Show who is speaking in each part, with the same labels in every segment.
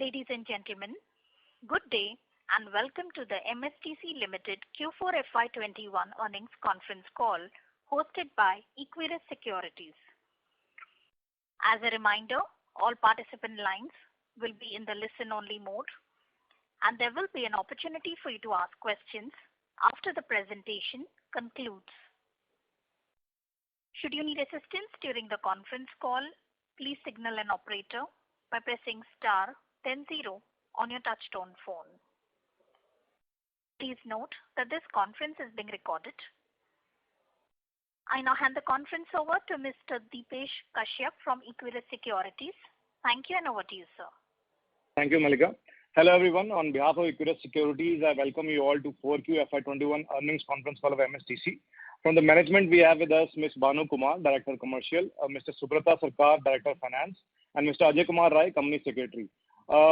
Speaker 1: Ladies and gentlemen, good day and welcome to the MSTC Limited Q4 FY21 earnings conference call hosted by Equirus Securities. As a reminder, all participant lines will be in the listen-only mode, and there will be an opportunity for you to ask questions after the presentation concludes. Should you need assistance during the conference call, please signal an operator by pressing star then 0 on your touchtone phone. Please note that this conference is being recorded. I now hand the conference over to Mr. Deepesh Kashyap from Equirus Securities. Thank you, and over to you, sir.
Speaker 2: Thank you, Malika. Hello, everyone. On behalf of Equirus Securities, I welcome you all to 4Q FY21 earnings conference call of MSTC. From the management, we have with us Ms. Banu Kumar, Director Commercial, Mr. Subrata Sarkar, Director Finance, and Mr. Ajay Kumar Rai, Company Secretary.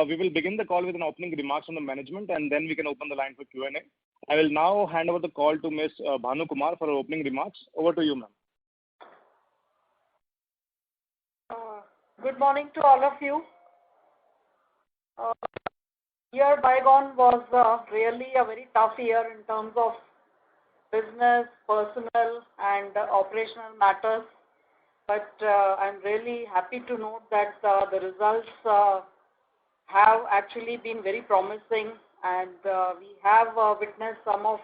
Speaker 2: We will begin the call with an opening remarks from the management, and then we can open the line for Q&A. I will now hand over the call to Ms. Banu Kumar for her opening remarks. Over to you, ma'am.
Speaker 3: Good morning to all of you. Year bygone was really a very tough year in terms of business, personal, and operational matters. But I'm really happy to note that the results have actually been very promising, and we have witnessed some of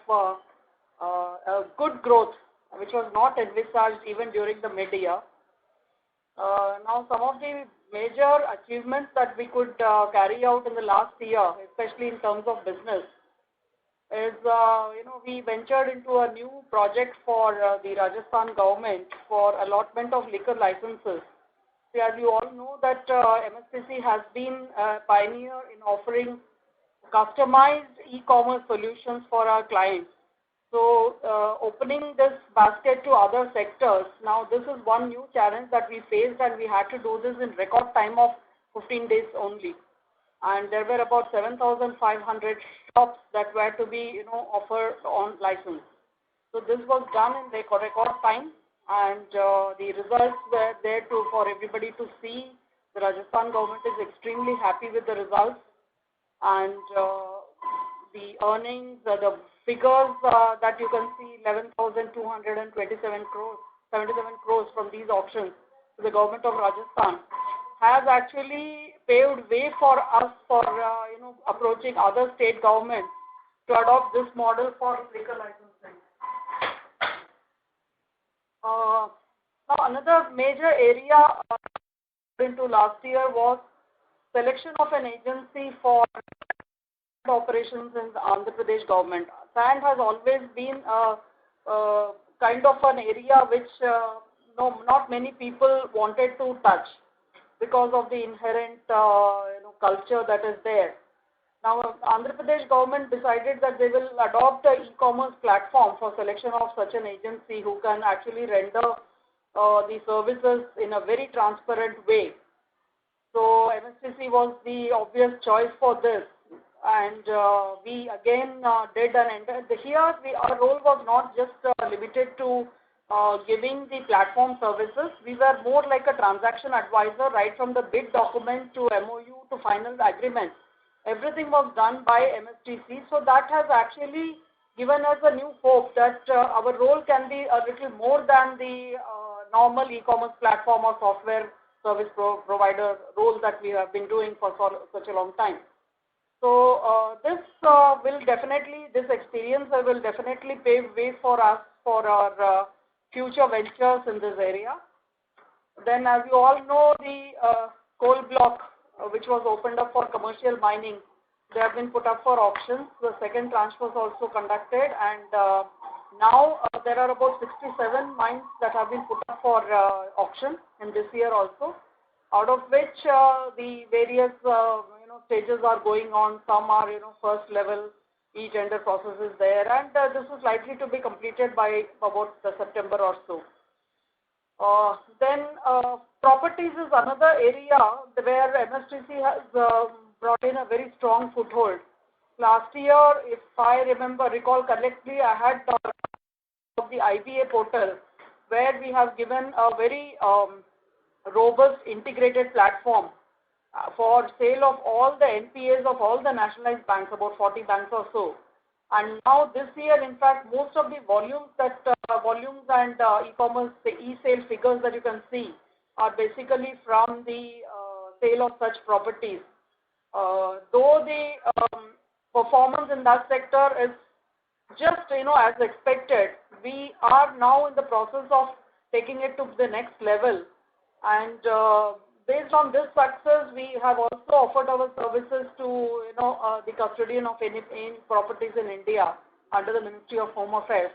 Speaker 3: good growth, which was not envisaged even during the mid-year. Now, some of the major achievements that we could carry out in the last year, especially in terms of business, is we ventured into a new project for the Rajasthan government for allotment of liquor licenses. As you all know that MSTC has been a pioneer in offering customized e-commerce solutions for our clients. So opening this basket to other sectors, now this is one new challenge that we faced, and we had to do this in record time of 15 days only. And there were about 7,500 shops that were to be offered on license. So this was done in record time. And the results were there for everybody to see. The Rajasthan government is extremely happy with the results, and the earnings, the figures that you can see, 11,227 crores, 77 crores from these auctions to the government of Rajasthan, has actually paved way for us for approaching other state governments to adopt this model for liquor licensing. Now, another major area into last year was selection of an agency for operations in the Andhra Pradesh government. Sand has always been a kind of an area which not many people wanted to touch because of the inherent culture that is there. Now, Andhra Pradesh government decided that they will adopt an e-commerce platform for selection of such an agency who can actually render the services in a very transparent way. So MSTC was the obvious choice for this, and we again did an entire. Here, our role was not just limited to giving the platform services. We were more like a transaction advisor, right from the bid document to MOU to final agreement. Everything was done by MSTC, so that has actually given us a new hope that our role can be a little more than the normal e-commerce platform or software service provider role that we have been doing for such a long time. So this experience will definitely pave way for us for our future ventures in this area. Then, as you all know, the coal block, which was opened up for commercial mining, they have been put up for auctions. The second tranche was also conducted, and now there are about 67 mines that have been put up for auction in this year also, out of which the various stages are going on. Some are first level, e-tender process is there, and this is likely to be completed by about September or so. Then properties is another area where MSTC has brought in a very strong foothold. Last year, if I recall correctly, I had the IBA portal, where we have given a very robust integrated platform for sale of all the NPAs of all the nationalized banks, about 40 banks or so. And now this year, in fact, most of the volumes and e-commerce, the e-sale figures that you can see are basically from the sale of such properties. Though the performance in that sector is just, as expected, we are now in the process of taking it to the next level. And based on this success, we have also offered our services to, the custodian of any properties in India under the Ministry of Home Affairs.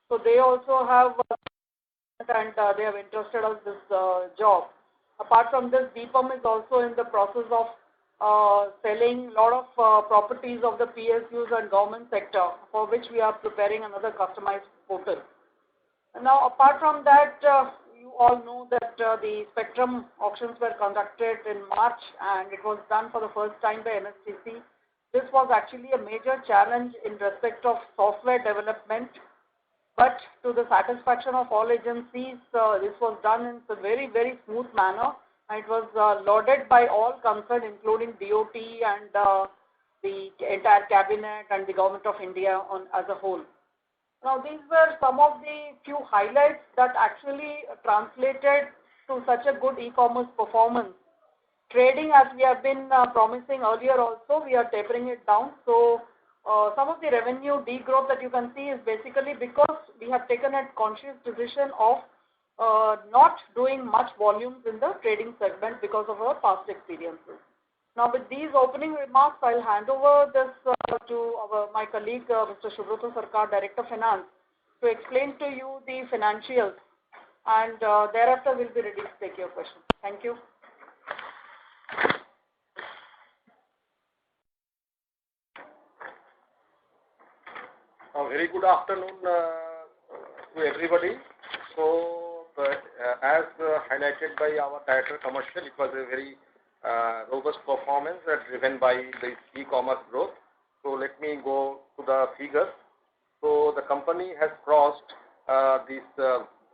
Speaker 3: So they also have, and they have entrusted us this job. Apart from this, DIPAM is also in the process of selling a lot of properties of the PSUs and government sector, for which we are preparing another customized portal. And now, apart from that, you all know that the spectrum auctions were conducted in March, and it was done for the first time by MSTC. This was actually a major challenge in respect of software development, but to the satisfaction of all agencies, this was done in a very, very smooth manner, and it was lauded by all concerned, including DOT and the entire cabinet and the Government of India as a whole. Now, these were some of the few highlights that actually translated to such a good e-commerce performance. Trading, as we have been promising earlier also, we are tapering it down. So, some of the revenue degrowth that you can see is basically because we have taken a conscious decision of not doing much volumes in the trading segment because of our past experiences. Now, with these opening remarks, I'll hand over this to my colleague, Mr. Subrata Sarkar, Director Finance, to explain to you the financials, and thereafter we'll be ready to take your questions. Thank you.
Speaker 4: A very good afternoon to everybody. So, as highlighted by our Director Commercial, it was a very robust performance driven by the e-commerce growth. So let me go to the figures. So the company has crossed this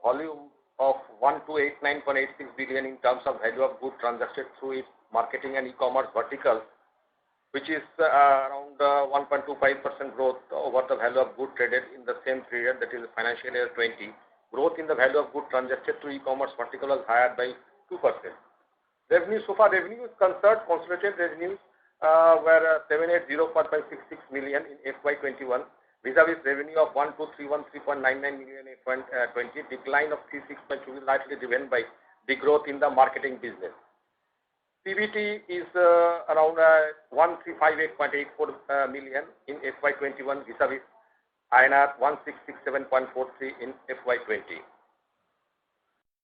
Speaker 4: volume of 1289.86 billion in terms of value of goods transacted through its marketing and e-commerce vertical, which is around 1.25% growth over the value of goods traded in the same period, that is financial year 20. Growth in the value of goods transacted through e-commerce vertical was higher by 2%. Revenue, so far revenue is concerned, consolidated revenues were 7804.66 million in FY21, vis-a-vis revenue of 12313.99 million in FY20, decline of 36.2, largely driven by the growth in the marketing business. PBT is around 1358.84 million in FY21, vis-a-vis INR 1667.43 in FY20.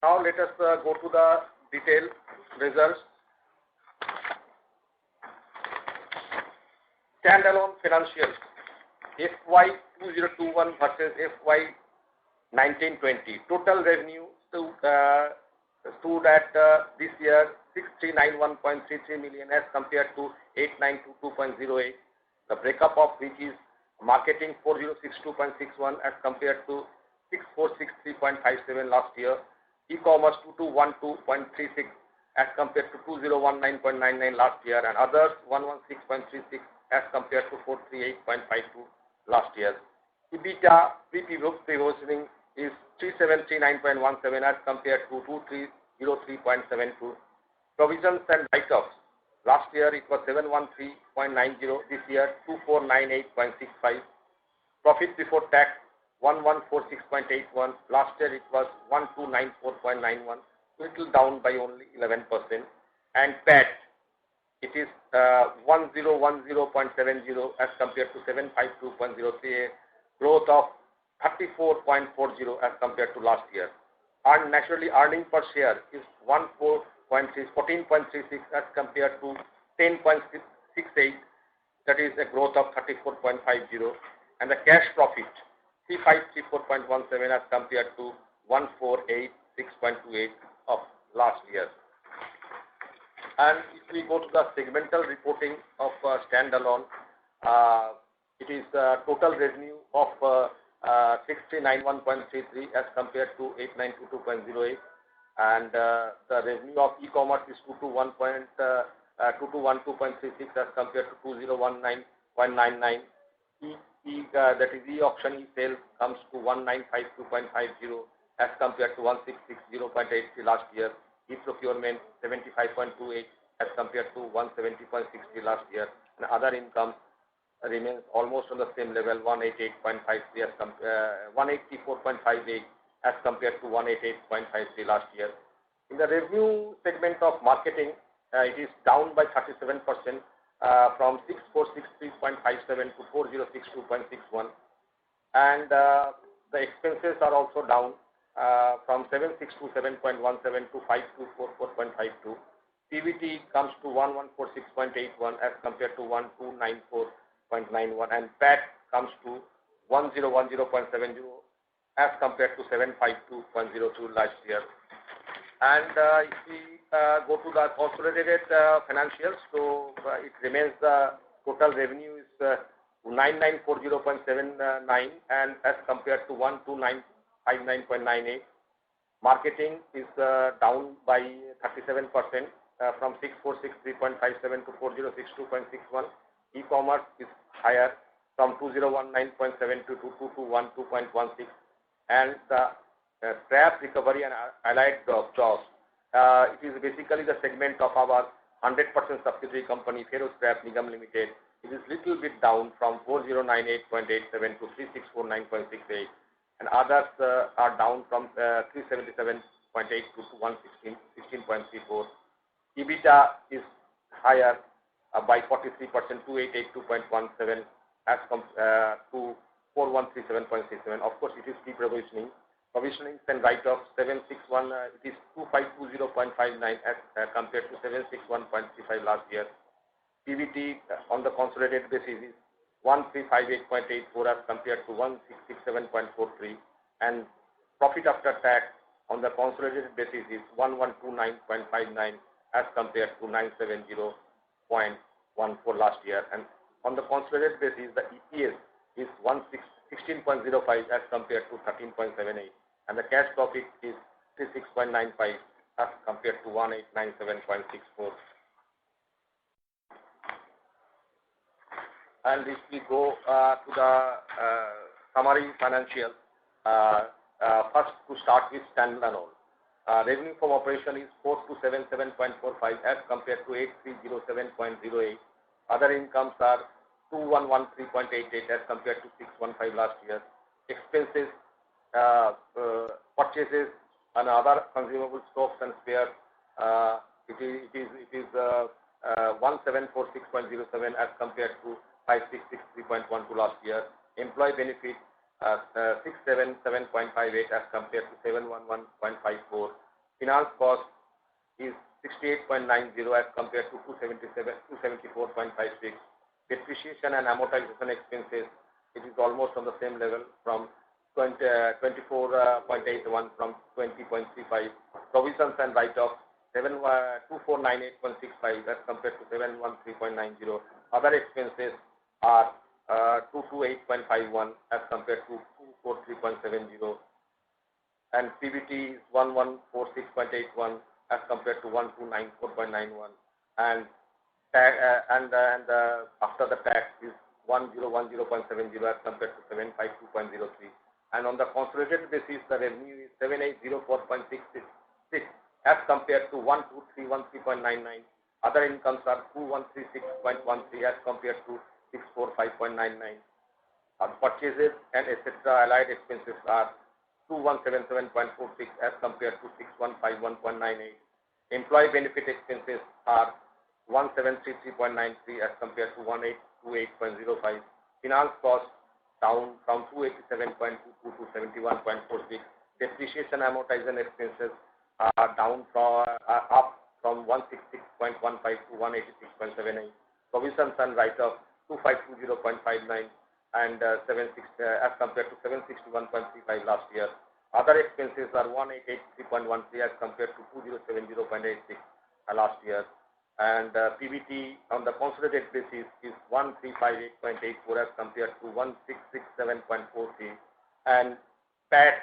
Speaker 4: Now let us go to the detailed results. Standalone financials, FY 2021 versus FY 1920. Total revenue stood at this year 6391.33 million as compared to 8922.08. The breakup of which is marketing 4062.61 as compared to 6463.57 last year. E-commerce 2212.36 as compared to 2019.99 last year, and others 116.36 as compared to 438.52 last year. EBITDA pre-provisioning is 3739.17 as compared to 2303.72. Provisions and write-offs, last year it was 713.90, this year 2498.65. Profit before tax 1146.81, last year it was 1294.91, little down by only 11%. And PAT, it is 1010.70 as compared to 752.03, a growth of 34.40 as compared to last year. And naturally, earning per share is 14.36 as compared to 10.68, that is a growth of 34.50. And the cash profit 3534.17 as compared to 1486.28 of last year. And if we go to the segmental reporting of standalone, it is total revenue of 691.33 as compared to 8922.08, and the revenue of e-commerce is 221.33 2212.36 as compared to 2019.99. That is e-auction e-sales comes to 1952.50 as compared to 1660.83 last year. E-procurement 75.28 as compared to 170.60 last year. And other income remains almost on the same level, 188.53 184.58 as compared to 188.53 last year. In the revenue segment of marketing, it is down by 37% from 6463.57 to 4062.61, and the expenses are also down from 7627.17 to 5244.52. PBT comes to 1146.81 as compared to 1294.91, and PAT comes to 1010.70 as compared to 752.02 last year. And if we go to the consolidated financials, so it remains the total revenue is 9940.79 and as compared to 12959.98. Marketing is down by 37% from 6463.57 to 4062.61. E-commerce is higher from 2019.72 to 2212.16, and the scrap recovery and allied jobs. It is basically the segment of our 100% subsidiary company, Ferro Scrap Nigam Limited. It is little bit down from 4098.87 to 3649.68, and others are down from 377.82 to 116.34. EBITDA is higher by 43% to 882.17 as to 4137.67. Of course, it is pre-provisioning. Provisioning and write-off 761, it is 2520.59 as compared to 761.35 last year. PBT on the consolidated basis is 1358.84 as compared to 1667.43, and profit after tax on the consolidated basis is 1129.59 as compared to 970.14 last year, and on the consolidated basis the EPS is 16.05 as compared to 13.78, and the cash profit is 36.95 as compared to 1897.64. And if we go to the summary financials, first to start with standalone. Revenue from operation is 4277.45 as compared to 8307.08. Other incomes are 2113.88 as compared to 615 last year. Expenses, purchases and other consumable stocks and spares, it is 1746.07 as compared to 5663.12 last year. Employee benefit 677.58 as compared to 711.54. Finance cost is 68.90 as compared to 274.56. Depreciation and amortization expenses, it is almost on the same level from 24.81 from 20.35. Provisions and write-off 2498.65 as compared to 713.90. Other expenses are 228.51 as compared to 243.70, and PBT is 1146.81 as compared to 1294.91, and after the tax is 1010.70 as compared to 752.03, and on the consolidated basis the revenue is 7804.66 as compared to 12313.99. Other incomes are 2136.13 as compared to 645.99. Purchases and etc. allied expenses are 2177.46 as compared to 6151.98. Employee benefit expenses are 1733.93 as compared to 1828.05. Finance cost down from 287.22 to 71.46. Depreciation amortization expenses are down from up from 166.15 to 186.78. Provisions and write-off 2520.59 and 76 as compared to 761.35 last year. Other expenses are 1883.13 as compared to 2070.86 last year. And PBT on the consolidated basis is 1358.84 as compared to 1667.43, and PAT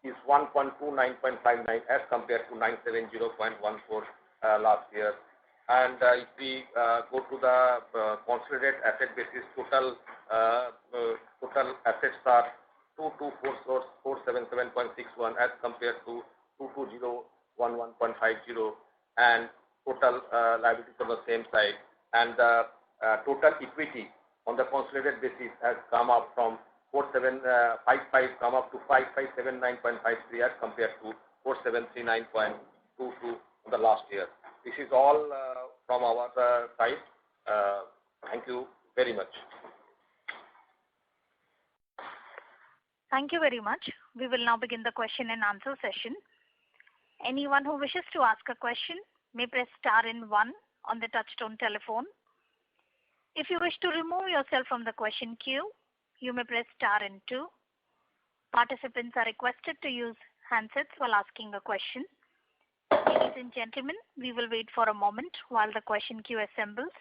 Speaker 4: is 1.29.59 as compared to 970.14 last year. And if we go to the consolidated asset basis, total assets are 224,477.61 as compared to 22011.50, and total liabilities on the same side. And the total equity on the consolidated basis has come up from 4755 come up to 5579.53 as compared to 4739.22 on the last year. This is all from our side. Thank you very much.
Speaker 1: Thank you very much. We will now begin the question and answer session. Anyone who wishes to ask a question may press star and 1 on the touchtone telephone. If you wish to remove yourself from the question queue, you may press star and 2. Participants are requested to use handsets while asking a question. Ladies and gentlemen, we will wait for a moment while the question queue assembles.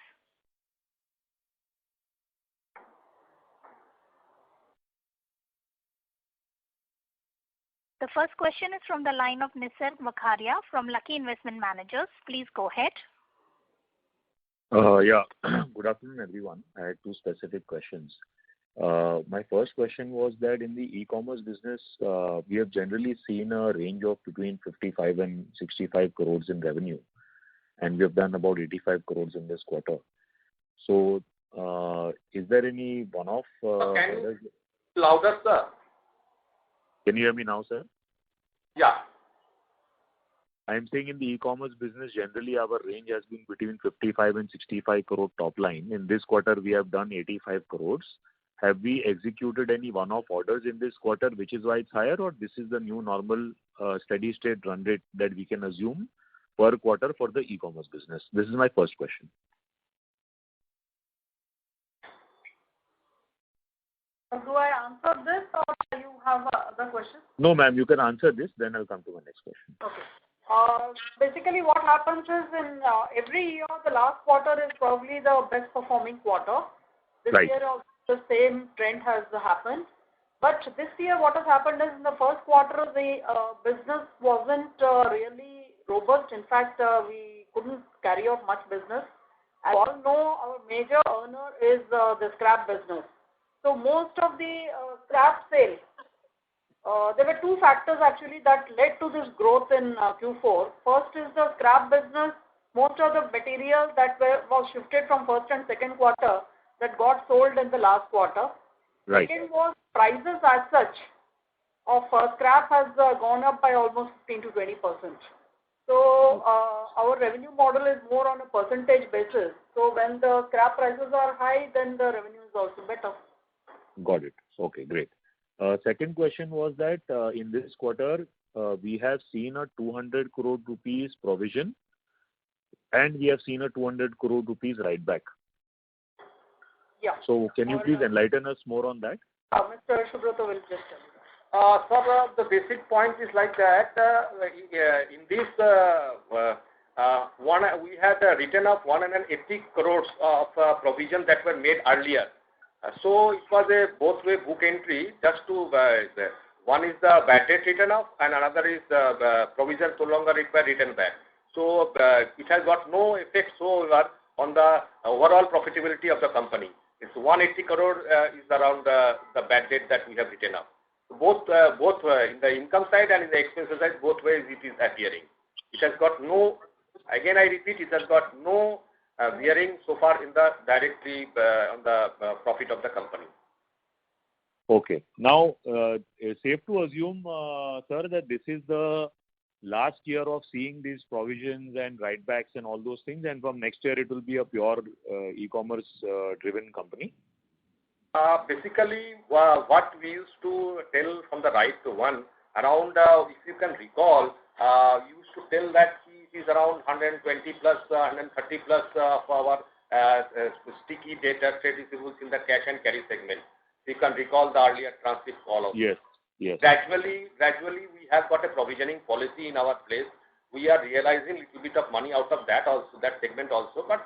Speaker 1: The first question is from the line of Nisarg Vakharia from Lucky Investment Managers. Please go ahead.
Speaker 5: Good afternoon, everyone. I had 2 specific questions. My first question was that in the e-commerce business, we have generally seen a range of between 55 and 65 crores in revenue, and we have done about 85 crores in this quarter. So, is there any one-off?
Speaker 4: Can you louder, sir?
Speaker 5: Can you hear me now, sir?
Speaker 4: Yeah.
Speaker 5: I am saying in the e-commerce business, generally our range has been between 55 and 65 crore top line. In this quarter, we have done 85 crores. Have we executed any one-off orders in this quarter, which is why it's higher, or this is the new normal steady state run rate that we can assume per quarter for the e-commerce business? This is my first question.
Speaker 3: Do I answer this, or do you have other questions?
Speaker 5: No, ma'am, you can answer this, then I'll come to my next question.
Speaker 3: Okay. Basically, what happens is in every year, the last quarter is probably the best performing quarter. This
Speaker 5: Right.
Speaker 3: year, also, the same trend has happened. But this year, what has happened is in the first quarter, the business wasn't really robust. In fact, we couldn't carry out much business. As you all know, our major earner is the scrap business. So most of the scrap sales, there were 2 factors actually that led to this growth in Q4. First is the scrap business. Most of the materials that was shifted from first and second quarter that got sold in the last quarter.
Speaker 5: Right.
Speaker 3: Second was prices as such of scrap has gone up by almost 15 to 20%. So our revenue model is more on a percentage basis. So when the scrap prices are high, then the revenue is also better.
Speaker 5: Got it. Okay, great. Second question was that in this quarter, we have seen a 200 crore rupees provision, and we have seen a 200 crore rupees write back.
Speaker 3: Yeah.
Speaker 5: So can you please enlighten us more on that?
Speaker 3: Mr. Subroto will just tell you.
Speaker 4: Sir, the basic point is like that. In this we had written off 180 crores of provision that were made earlier. So it was a both-way book entry. Just to one is the bad debt written off, and another is the provision no longer required written back. So it has got no effect so on the overall profitability of the company. It's 180 crore is around the bad debt that we have written off. So both in the income side and in the expenses side, both ways it is appearing. It has got no. Again, I repeat, it has got no bearing so far in the directly on the profit of the company.
Speaker 5: Okay. Now, safe to assume, sir, that this is the last year of seeing these provisions and write-backs and all those things, and from next year it will be a pure e-commerce driven company?
Speaker 4: Basically, what we used to tell from the right to one, around, if you can recall, you used to tell that it is around 120 plus, 130 plus of our sticky data trade receivables in the cash and carry segment. You can recall the earlier transcript call of.
Speaker 5: Yes. Yes.
Speaker 4: Gradually, we have got a provisioning policy in our place. We are realizing little bit of money out of that also, that segment also. But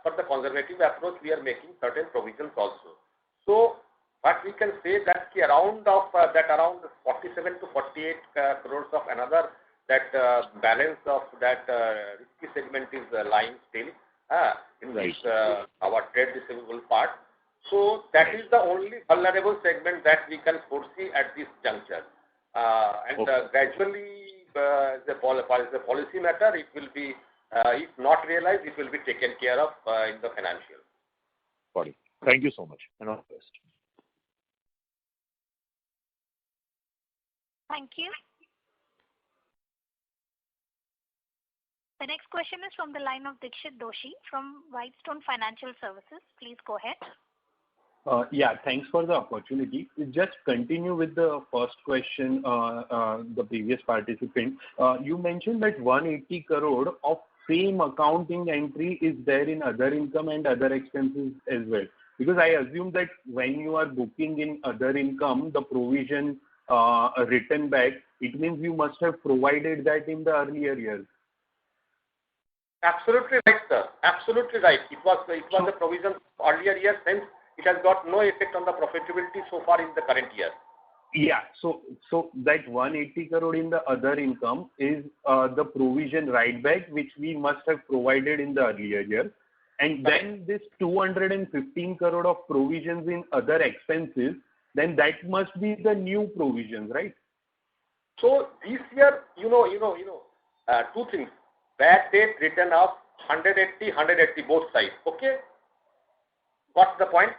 Speaker 4: for the conservative approach, we are making certain provisions also. So, what we can say that around 47 to 48 crores of another that balance of that risky segment is lying still in
Speaker 5: Right.
Speaker 4: this our trade receivable part. So that is the only vulnerable segment that we can foresee at this juncture. Gradually, the policy matter, it will be, if not realized, it will be taken care of in the financial.
Speaker 5: Got it. Thank you so much, and all the best.
Speaker 1: Thank you. The next question is from the line of Dikshit Doshi from Whitestone Financial Services. Please go ahead.
Speaker 6: Yeah, thanks for the opportunity. Just continue with the first question, the previous participant. You mentioned that 180 crore of same accounting entry is there in other income and other expenses as well. Because I assume that when you are booking in other income, the provision written back, it means you must have provided that in the earlier years.
Speaker 4: Absolutely right, sir. Absolutely right. It was a provision earlier years, hence it has got no effect on the profitability so far in the current year.
Speaker 6: Yeah. So that 180 crore in the other income is the provision write back which we must have provided in the earlier year. And then this 215 crore of provisions in other expenses, then that must be the new provisions, right?
Speaker 4: So this year, two things. Bad debt written off 180, both sides. Okay? What's the point?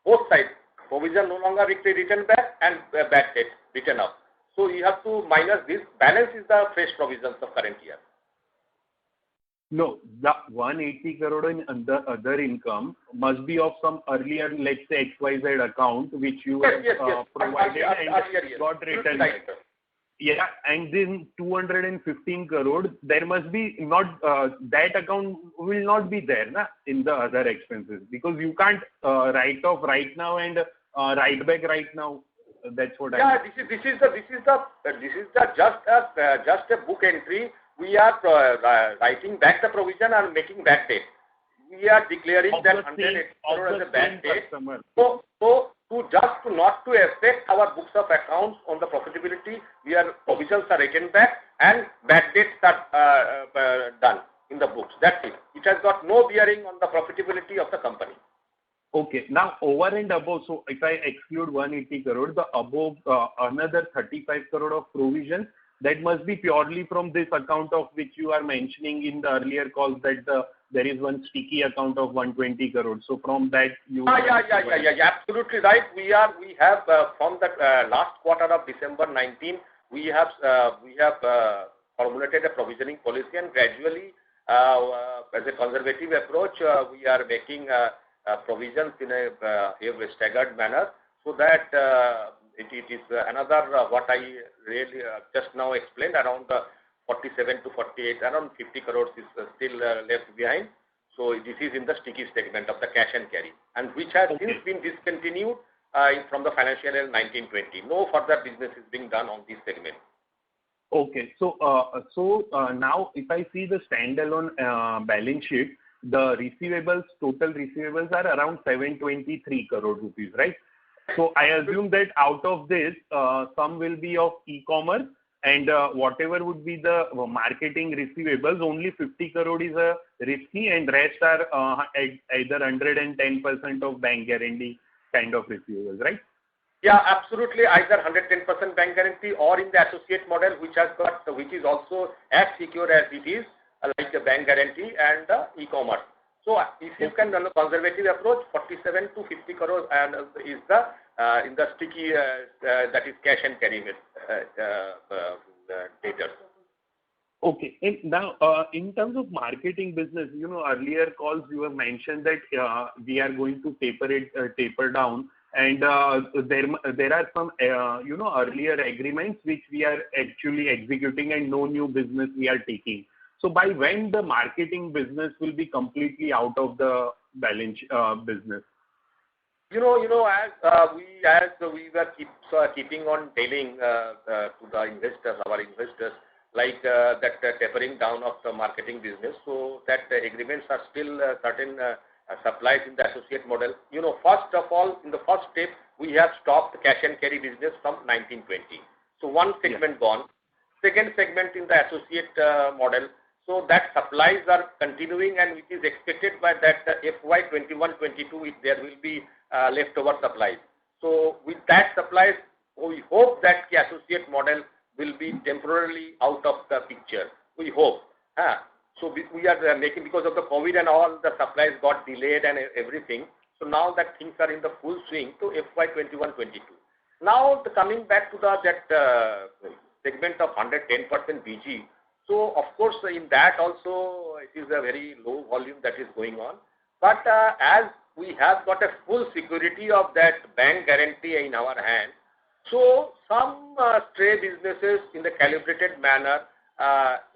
Speaker 4: Both sides. Provision no longer written back and bad debt written off. So you have to minus this. Balance is the fresh provisions of current year.
Speaker 6: No, the 180 crore in other income must be of some earlier, let's say XYZ account which you provided and got written back. Yeah, and then 215 crore, there must be not, that account will not be there in the other expenses because you can't write off right now and write back right now. That's what I mean.
Speaker 4: This is just a book entry. We are writing back the provision and making back date. We are declaring that 180 crore as a bad date. So not to affect our books of accounts on the profitability, provisions are written back and bad dates are done in the books. That's it. It has got no bearing on the profitability of the company.
Speaker 6: Okay. Now, over and above, so if I exclude 180 crore, the above another 35 crore of provisions, that must be purely from this account of which you are mentioning in the earlier calls that there is one sticky account of 120 crore. So from that you...
Speaker 4: Yeah, absolutely right. We have from the last quarter of December 19, we have formulated a provisioning policy and gradually as a conservative approach, we are making provisions in a staggered manner so that it is another what I really just now explained, around 47 to 48, around 50 crores is still left behind. So this is in the sticky segment of the cash and carry, and which has since been discontinued from the financial year 1920. No further business is being done on this segment.
Speaker 6: Okay, so now if I see the standalone balance sheet, the total receivables are around 723 crore rupees, right? So I assume that out of this, some will be of e-commerce and whatever would be the marketing receivables, only 50 crore is a risky and rest are either 110% of bank guarantee kind of receivables, right?
Speaker 4: Yeah, absolutely. Either 110% bank guarantee or in the associate model, which is also as secure as it is, like a bank guarantee and e-commerce. So if you can run a conservative approach, 47 to 50 crores and is the in the sticky that is cash and carry data.
Speaker 6: Okay. And now, in terms of marketing business, earlier calls you have mentioned that we are going to taper down, and there are some earlier agreements which we are actually executing and no new business we are taking. So by when the marketing business will be completely out of the balance business?
Speaker 4: As we were keeping on telling to the investors, our investors, like that tapering down of the marketing business, so that agreements are still certain supplies in the associate model. First of all, in the first step, we have stopped cash and carry business from 1920. So one segment gone. second segment in the associate model. So that supplies are continuing, and which is expected by that FY 21-22 there will be leftover supplies. So with that supplies, we hope that the associate model will be temporarily out of the picture. We hope. So we are making, because of the COVID and all, the supplies got delayed and everything. So now that things are in the full swing to FY 21-22. Now coming back to that segment of 110% BG. So of course in that also it is a very low volume that is going on. But as we have got a full security of that bank guarantee in our hand, so some stray businesses in the calibrated manner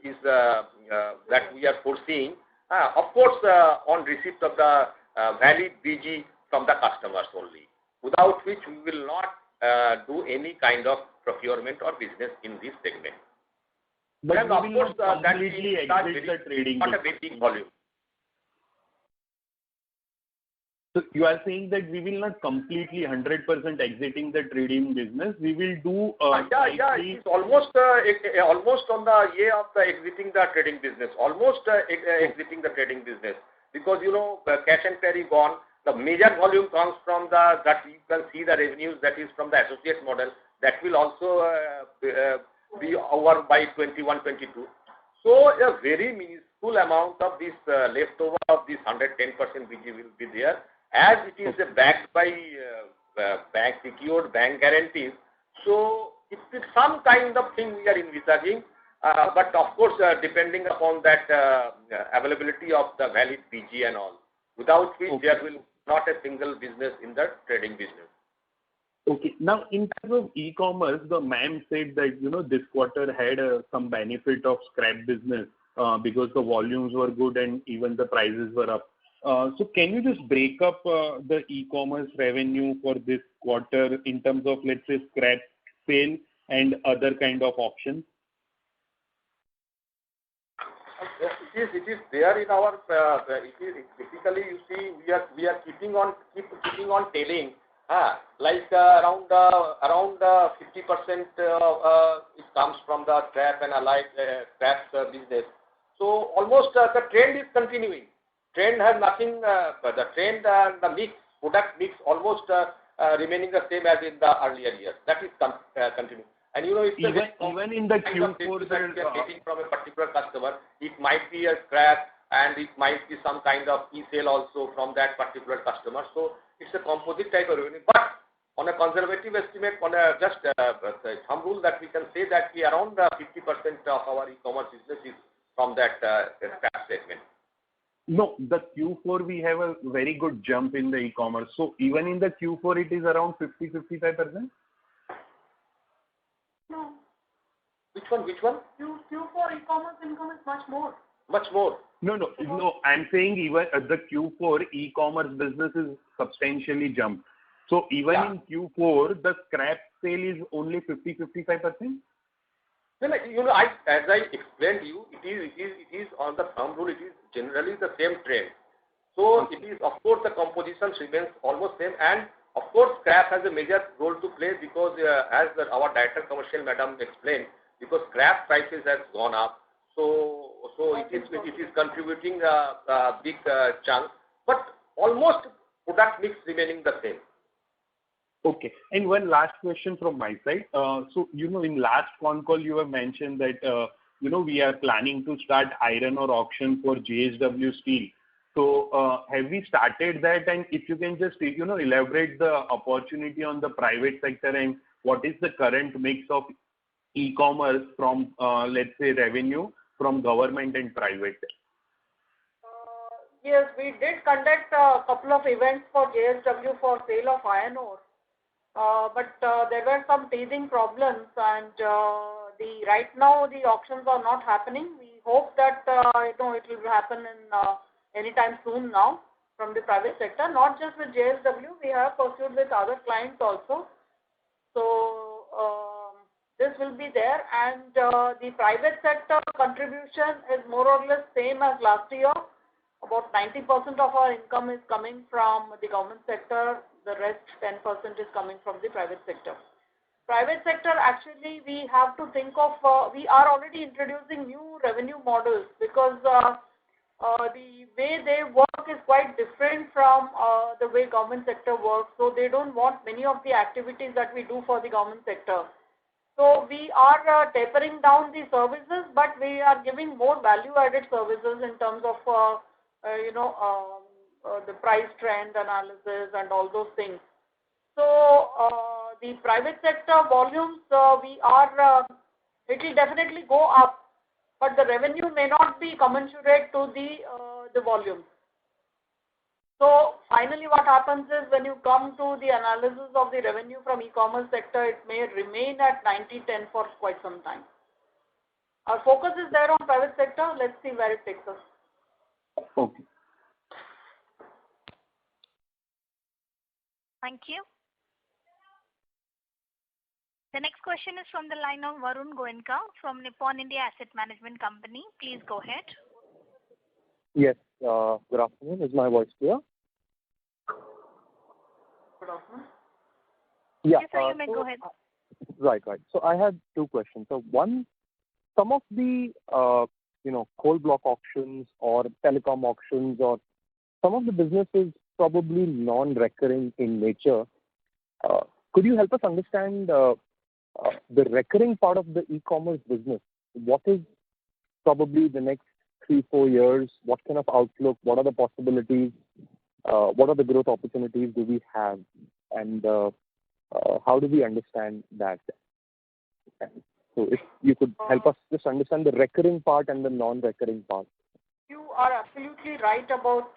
Speaker 4: is that we are foreseeing. Of course, on receipt of the valid BG from the customers only, without which we will not do any kind of procurement or business in this segment.
Speaker 6: But
Speaker 4: and
Speaker 6: we
Speaker 4: of
Speaker 6: will
Speaker 4: course,
Speaker 6: not
Speaker 4: that
Speaker 6: completely
Speaker 4: is
Speaker 6: exit the trading
Speaker 4: not a
Speaker 6: business.
Speaker 4: very big volume.
Speaker 6: So you are saying that we will not completely 100% exiting the trading business. We will do
Speaker 4: It's almost on the way of the exiting the trading business. Exiting the trading business, because cash and carry gone. The major volume comes from that you can see the revenues that is from the associate model. That will also be over by 21-22. So a very minuscule amount of this leftover of this 110% BG will be there, as it is backed by bank secured bank guarantees. So it's some kind of thing we are envisaging, but of course depending upon that availability of the valid BG and all, without which there will not a single business in the trading business.
Speaker 6: Okay. Now, in terms of e-commerce, the ma'am said that, this quarter had some benefit of scrap business because the volumes were good and even the prices were up. So can you just break up the e-commerce revenue for this quarter in terms of, let's say, scrap sale and other kind of options?
Speaker 4: It is there in our. Typically, you see, we are keeping on telling. Around 50% it comes from the scrap and allied scrap business. So almost the trend is continuing. Trend has nothing. The trend and the mix, product mix, almost remaining the same as in the earlier years. That is continuing. And it's
Speaker 6: even in the Q4
Speaker 4: that we are getting from a particular customer, it might be a scrap and it might be some kind of e-sale also from that particular customer. So it's a composite type of revenue. But on a conservative estimate, on a just thumb rule, that we can say that around 50% of our e-commerce business is from that scrap segment.
Speaker 6: No, the Q4 we have a very good jump in the e-commerce. So even in the Q4 it is around 50-55%?
Speaker 3: No.
Speaker 4: Which one?
Speaker 3: Q4 e-commerce income is much more.
Speaker 4: Much more.
Speaker 6: No. I'm saying even the Q4 e-commerce business is substantially jumped. So even in Q4, the scrap sale is only 50-55%?
Speaker 4: Well, as I explained to you, it is on the thumb rule. It is generally the same trend. So it is, of course, the composition remains almost same, and of course, scrap has a major role to play because, as our Director Commercial Madam explained, because scrap prices has gone up, so it is contributing a big chunk, but almost product mix remaining the same.
Speaker 6: Okay. And one last question from my side. So, in last con call, you have mentioned that, we are planning to start iron ore auction for JSW Steel. So, have we started that? And if you can just, elaborate the opportunity on the private sector and what is the current mix of e-commerce from, let's say, revenue from government and private?
Speaker 3: Yes, we did conduct a couple of events for JSW for sale of iron ore. But there were some teething problems, and right now the auctions are not happening. We hope that it will happen in anytime soon now from the private sector. Not just with JSW, we have pursued with other clients also. So this will be there, and the private sector contribution is more or less same as last year. About 90% of our income is coming from the government sector. The rest 10% is coming from the private sector. Private sector, actually, we have to think of, we are already introducing new revenue models because the way they work is quite different from the way government sector works. So they don't want many of the activities that we do for the government sector. So we are tapering down the services, but we are giving more value-added services in terms of, the price trend analysis and all those things. So the private sector volumes, it will definitely go up, but the revenue may not be commensurate to the volume. So finally what happens is when you come to the analysis of the revenue from e-commerce sector, it may remain at 90-10 for quite some time. Our focus is there on private sector. Let's see where it takes us.
Speaker 6: Okay.
Speaker 1: Thank you. The next question is from the line of Varun Goenka from Nippon India Asset Management Company. Please go ahead.
Speaker 7: Yes. Good afternoon. Is my voice clear?
Speaker 3: Good afternoon.
Speaker 7: Yeah.
Speaker 1: Yes, sir, you may go ahead.
Speaker 7: Right. So I had two questions. So one, some of the coal block auctions or telecom auctions or some of the businesses probably non-recurring in nature. Could you help us understand the recurring part of the e-commerce business? What is probably the next 3-4 years? What kind of outlook? What are the possibilities? What are the growth opportunities do we have? And how do we understand that? So if you could help us just understand the recurring part and the non-recurring part.
Speaker 3: You are absolutely right about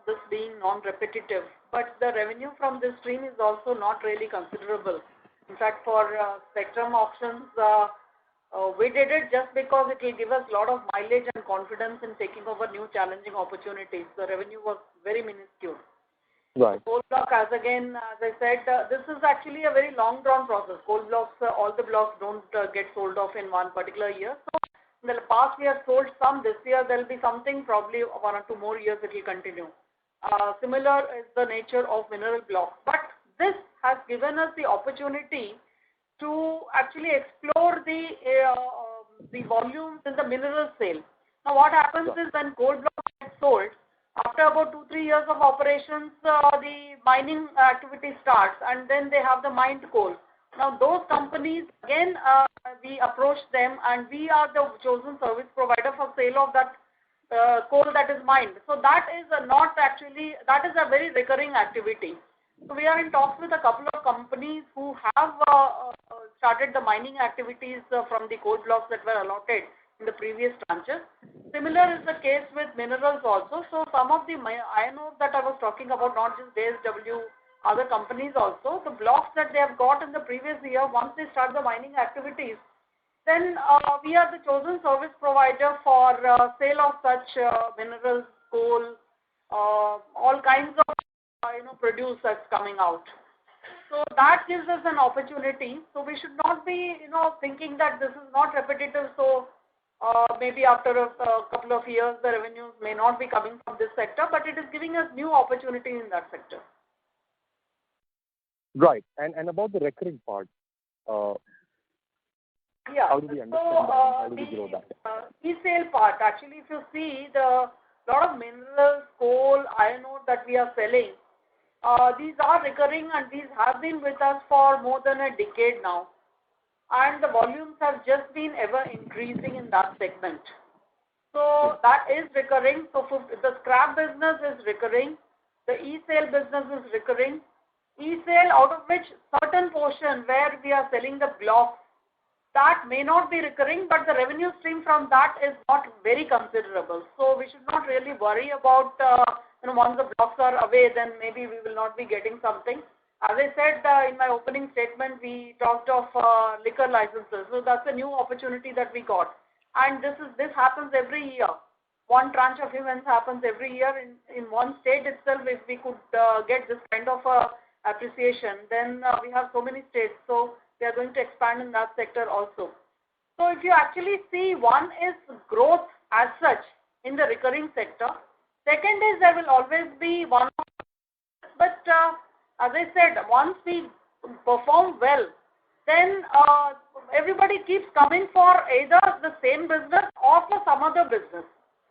Speaker 3: this being non-repetitive, but the revenue from this stream is also not really considerable. In fact, for spectrum auctions, we did it just because it will give us a lot of mileage and confidence in taking over new challenging opportunities. The revenue was very minuscule.
Speaker 7: Right.
Speaker 3: Coal block, as I said, this is actually a very long-drawn process. Coal blocks, all the blocks don't get sold off in one particular year. So in the past, we have sold some. This year, there will be something, probably 1 or 2 more years it will continue. Similar is the nature of mineral blocks. But this has given us the opportunity to actually explore the volumes in the mineral sale. Now, what happens is when coal blocks get sold, after about 2-3 years of operations, the mining activity starts, and then they have the mined coal. Now, those companies, again, we approach them, and we are the chosen service provider for sale of that coal that is mined. So that is that is a very recurring activity. So we are in talks with a couple of companies who have started the mining activities from the coal blocks that were allotted in the previous tranches. Similar is the case with minerals also. So some of the iron ore that I was talking about, not just JSW, other companies also, the blocks that they have got in the previous year, once they start the mining activities, then we are the chosen service provider for sale of such minerals, coal, all kinds of produce that's coming out. So that gives us an opportunity. So we should not be thinking that this is not repetitive. So maybe after a couple of years, the revenues may not be coming from this sector, but it is giving us new opportunities in that sector.
Speaker 7: Right. And about the recurring part, how do we understand that? How do we grow that?
Speaker 3: E-sale part, actually, if you see the lot of minerals, coal, iron ore that we are selling, these are recurring and these have been with us for more than a decade now. And the volumes have just been ever increasing in that segment. So that is recurring. So the scrap business is recurring. The e-sale business is recurring. E-sale, out of which certain portion where we are selling the blocks, that may not be recurring, but the revenue stream from that is not very considerable. So we should not really worry about, once the blocks are away, then maybe we will not be getting something. As I said in my opening statement, we talked of liquor licenses. So that's a new opportunity that we got. And this happens every year. One tranche of events happens every year in one state itself. If we could get this kind of appreciation, then we have so many states. So we are going to expand in that sector also. So if you actually see, one is growth as such in the recurring sector. Second is there will always be one, but as I said, once we perform well, then everybody keeps coming for either the same business or for some other business.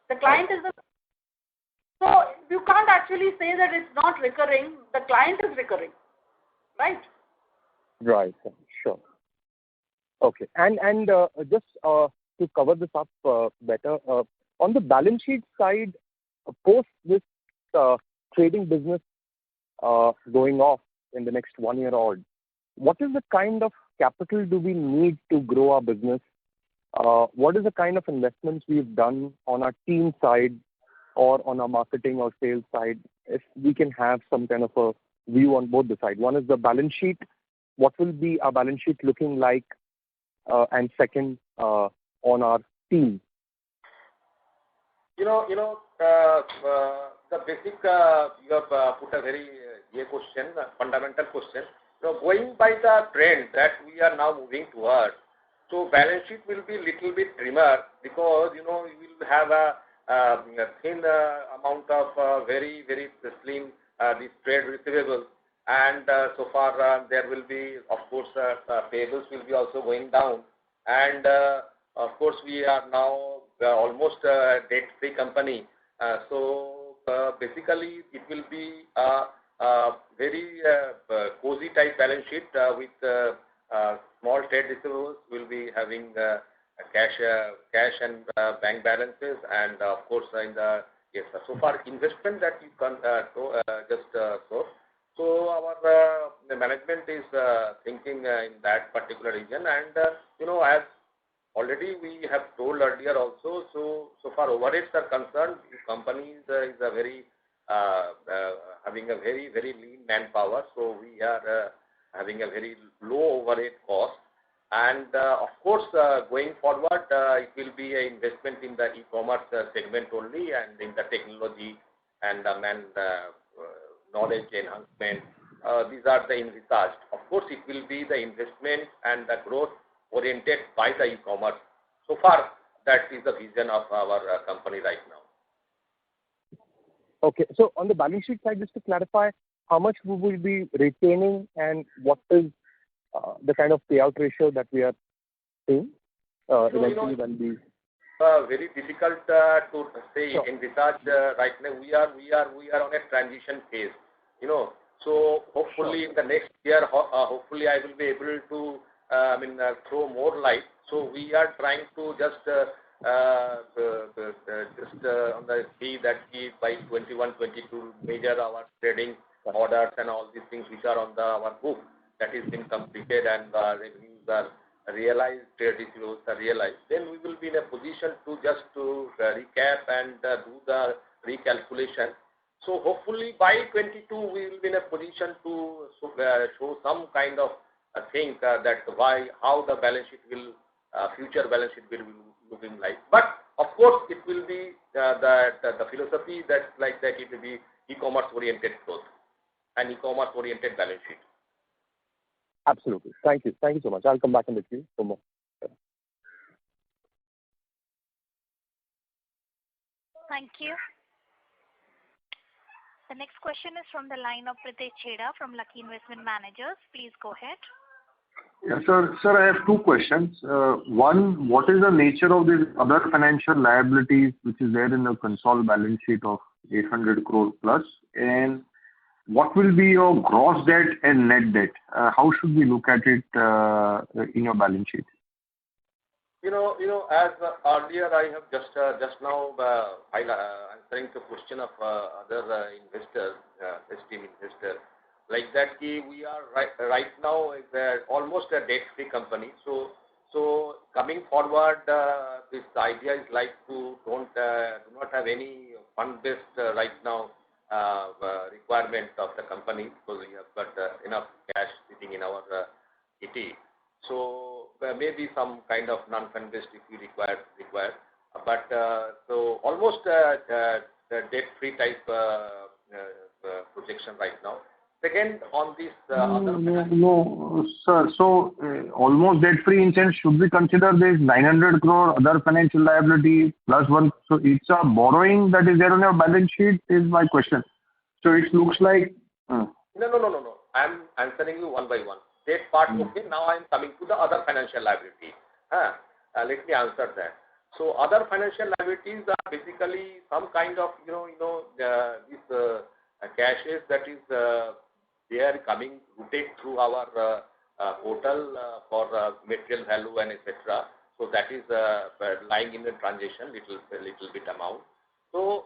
Speaker 3: The client is the so you can't actually say that it's not recurring. The client is recurring, right?
Speaker 7: Right. Sure. Okay. And just to cover this up better, on the balance sheet side, post this trading business going off in the next 1 year odd, what is the kind of capital do we need to grow our business? What is the kind of investments we've done on our team side or on our marketing or sales side? If we can have some kind of a view on both the sides. One is the balance sheet. What will be our balance sheet looking like? And second, on our team.
Speaker 4: The basic, you have put a very question, fundamental question. Going by the trend that we are now moving towards, so balance sheet will be little bit trimmer because, you will have a thin amount of very, very slim these trade receivables. And so far there will be, of course, payables will be also going down. And of course, we are now almost a debt-free company. So basically, it will be a very cozy type balance sheet with small trade receivables. Will be having cash and bank balances, and of course, in the so far investment that you can source. So our the management is thinking in that particular region, and as already we have told earlier also. So far overheads are concerned, the company is a very having a very, very lean manpower. So we are having a very low overhead cost. And of course, going forward, it will be an investment in the e-commerce segment only, and in the technology and knowledge enhancement. These are the envisaged. Of course, it will be the investment and the growth oriented by the e-commerce. So far, that is the vision of our company right now.
Speaker 7: Okay. So on the balance sheet side, just to clarify, how much we will be retaining and what is the kind of payout ratio that we are seeing eventually when we...
Speaker 4: very difficult to say.
Speaker 7: Sure.
Speaker 4: Envisage right now. We are on a transition phase. So hopefully in the next year, hopefully I will be able to throw more light. So we are trying to just on the see that by 21-22 measure our trading orders and all these things which are on our book that is been completed and revenues are realized, trade receivables are realized. Then we will be in a position to just to recap and do the recalculation. So hopefully by 22 we will be in a position to show some kind of thing that how the balance sheet will future balance sheet will be looking like. But of course it will be the philosophy that like that it will be e-commerce oriented growth and e-commerce oriented balance sheet.
Speaker 7: Absolutely. Thank you. Thank you so much. I'll come back in the queue for more.
Speaker 1: Thank you. The next question is from the line of Pritesh Chheda from Lucky Investment Managers. Please go ahead.
Speaker 8: Yes, sir. Sir, I have two questions. One, what is the nature of this other financial liabilities which is there in the consolidated balance sheet of 800 crore plus? And what will be your gross debt and net debt? How should we look at it in your balance sheet?
Speaker 4: As earlier I have just now answering the question of other investors, esteemed investor, like that we are right now almost a debt-free company. So coming forward, this idea is like to do not have any fund-based right now requirement of the company because we have got enough cash sitting in our kitty. So there may be some kind of non-fund-based if we require. But so almost debt-free type projection right now. Second, on this
Speaker 8: no, sir. So almost debt-free in sense, should we consider this 900 crore other financial liability plus one? So it's a borrowing that is there on your balance sheet is my question. So it looks like...
Speaker 4: No. I'm answering you one by one. Debt part, okay. Now I am coming to the other financial liability. Let me answer that. So other financial liabilities are basically some kind of this cashes that is they are coming routed through our portal for material value and etc. So that is lying in the transaction little bit amount. So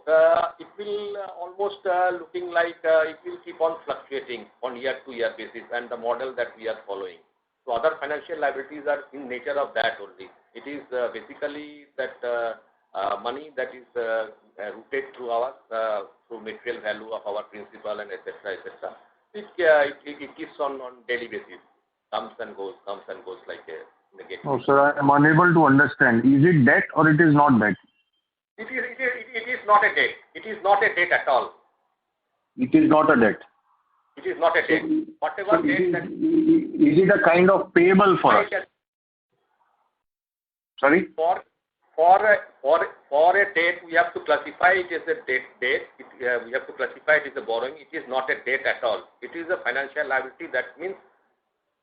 Speaker 4: it will almost looking like it will keep on fluctuating on year-to-year basis, and the model that we are following. So other financial liabilities are in nature of that only. It is basically that money that is routed through our through material value of our principal and etc. etc. It keeps on daily basis, comes and goes like a negative.
Speaker 8: Oh, sir, I am unable to understand. Is it debt or it is not debt?
Speaker 4: It is not a debt. It is not a debt at all.
Speaker 8: It is not a debt.
Speaker 4: It is not a debt. Whatever debt that
Speaker 8: is it a kind of payable for us? Sorry?
Speaker 4: For a debt, we have to classify it as a debt. We have to classify it as a borrowing. It is not a debt at all. It is a financial liability. That means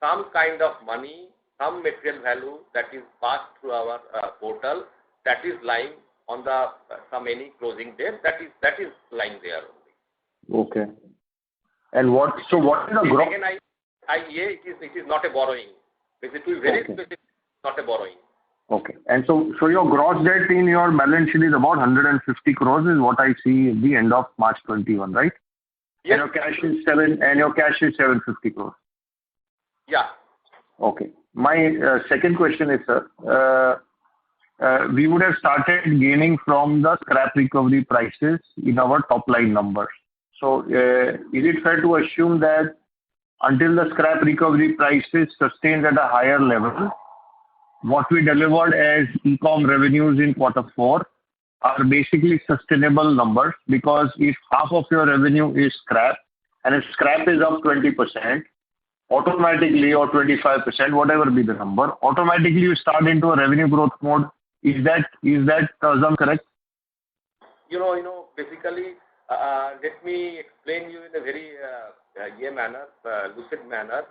Speaker 4: some kind of money, some material value that is passed through our portal that is lying on the any closing date. That is lying there only.
Speaker 8: Okay. And what is the gross?
Speaker 4: Again, it is not a borrowing. It is very specific, not a borrowing.
Speaker 8: Okay. And so your gross debt in your balance sheet is about 150 crores is what I see at the end of March 21, right?
Speaker 4: Yes.
Speaker 8: And your cash is 750 crores.
Speaker 4: Yeah.
Speaker 8: Okay. My second question is, sir, we would have started gaining from the scrap recovery prices in our top line numbers. So is it fair to assume that until the scrap recovery prices sustained at a higher level, what we delivered as e-com revenues in Q4 are basically sustainable numbers? Because if half of your revenue is scrap, and if scrap is up 20%, automatically, or 25%, whatever be the number, automatically you start into a revenue growth mode. Is that assumption correct?
Speaker 4: Basically, let me explain you in a very lucid manner.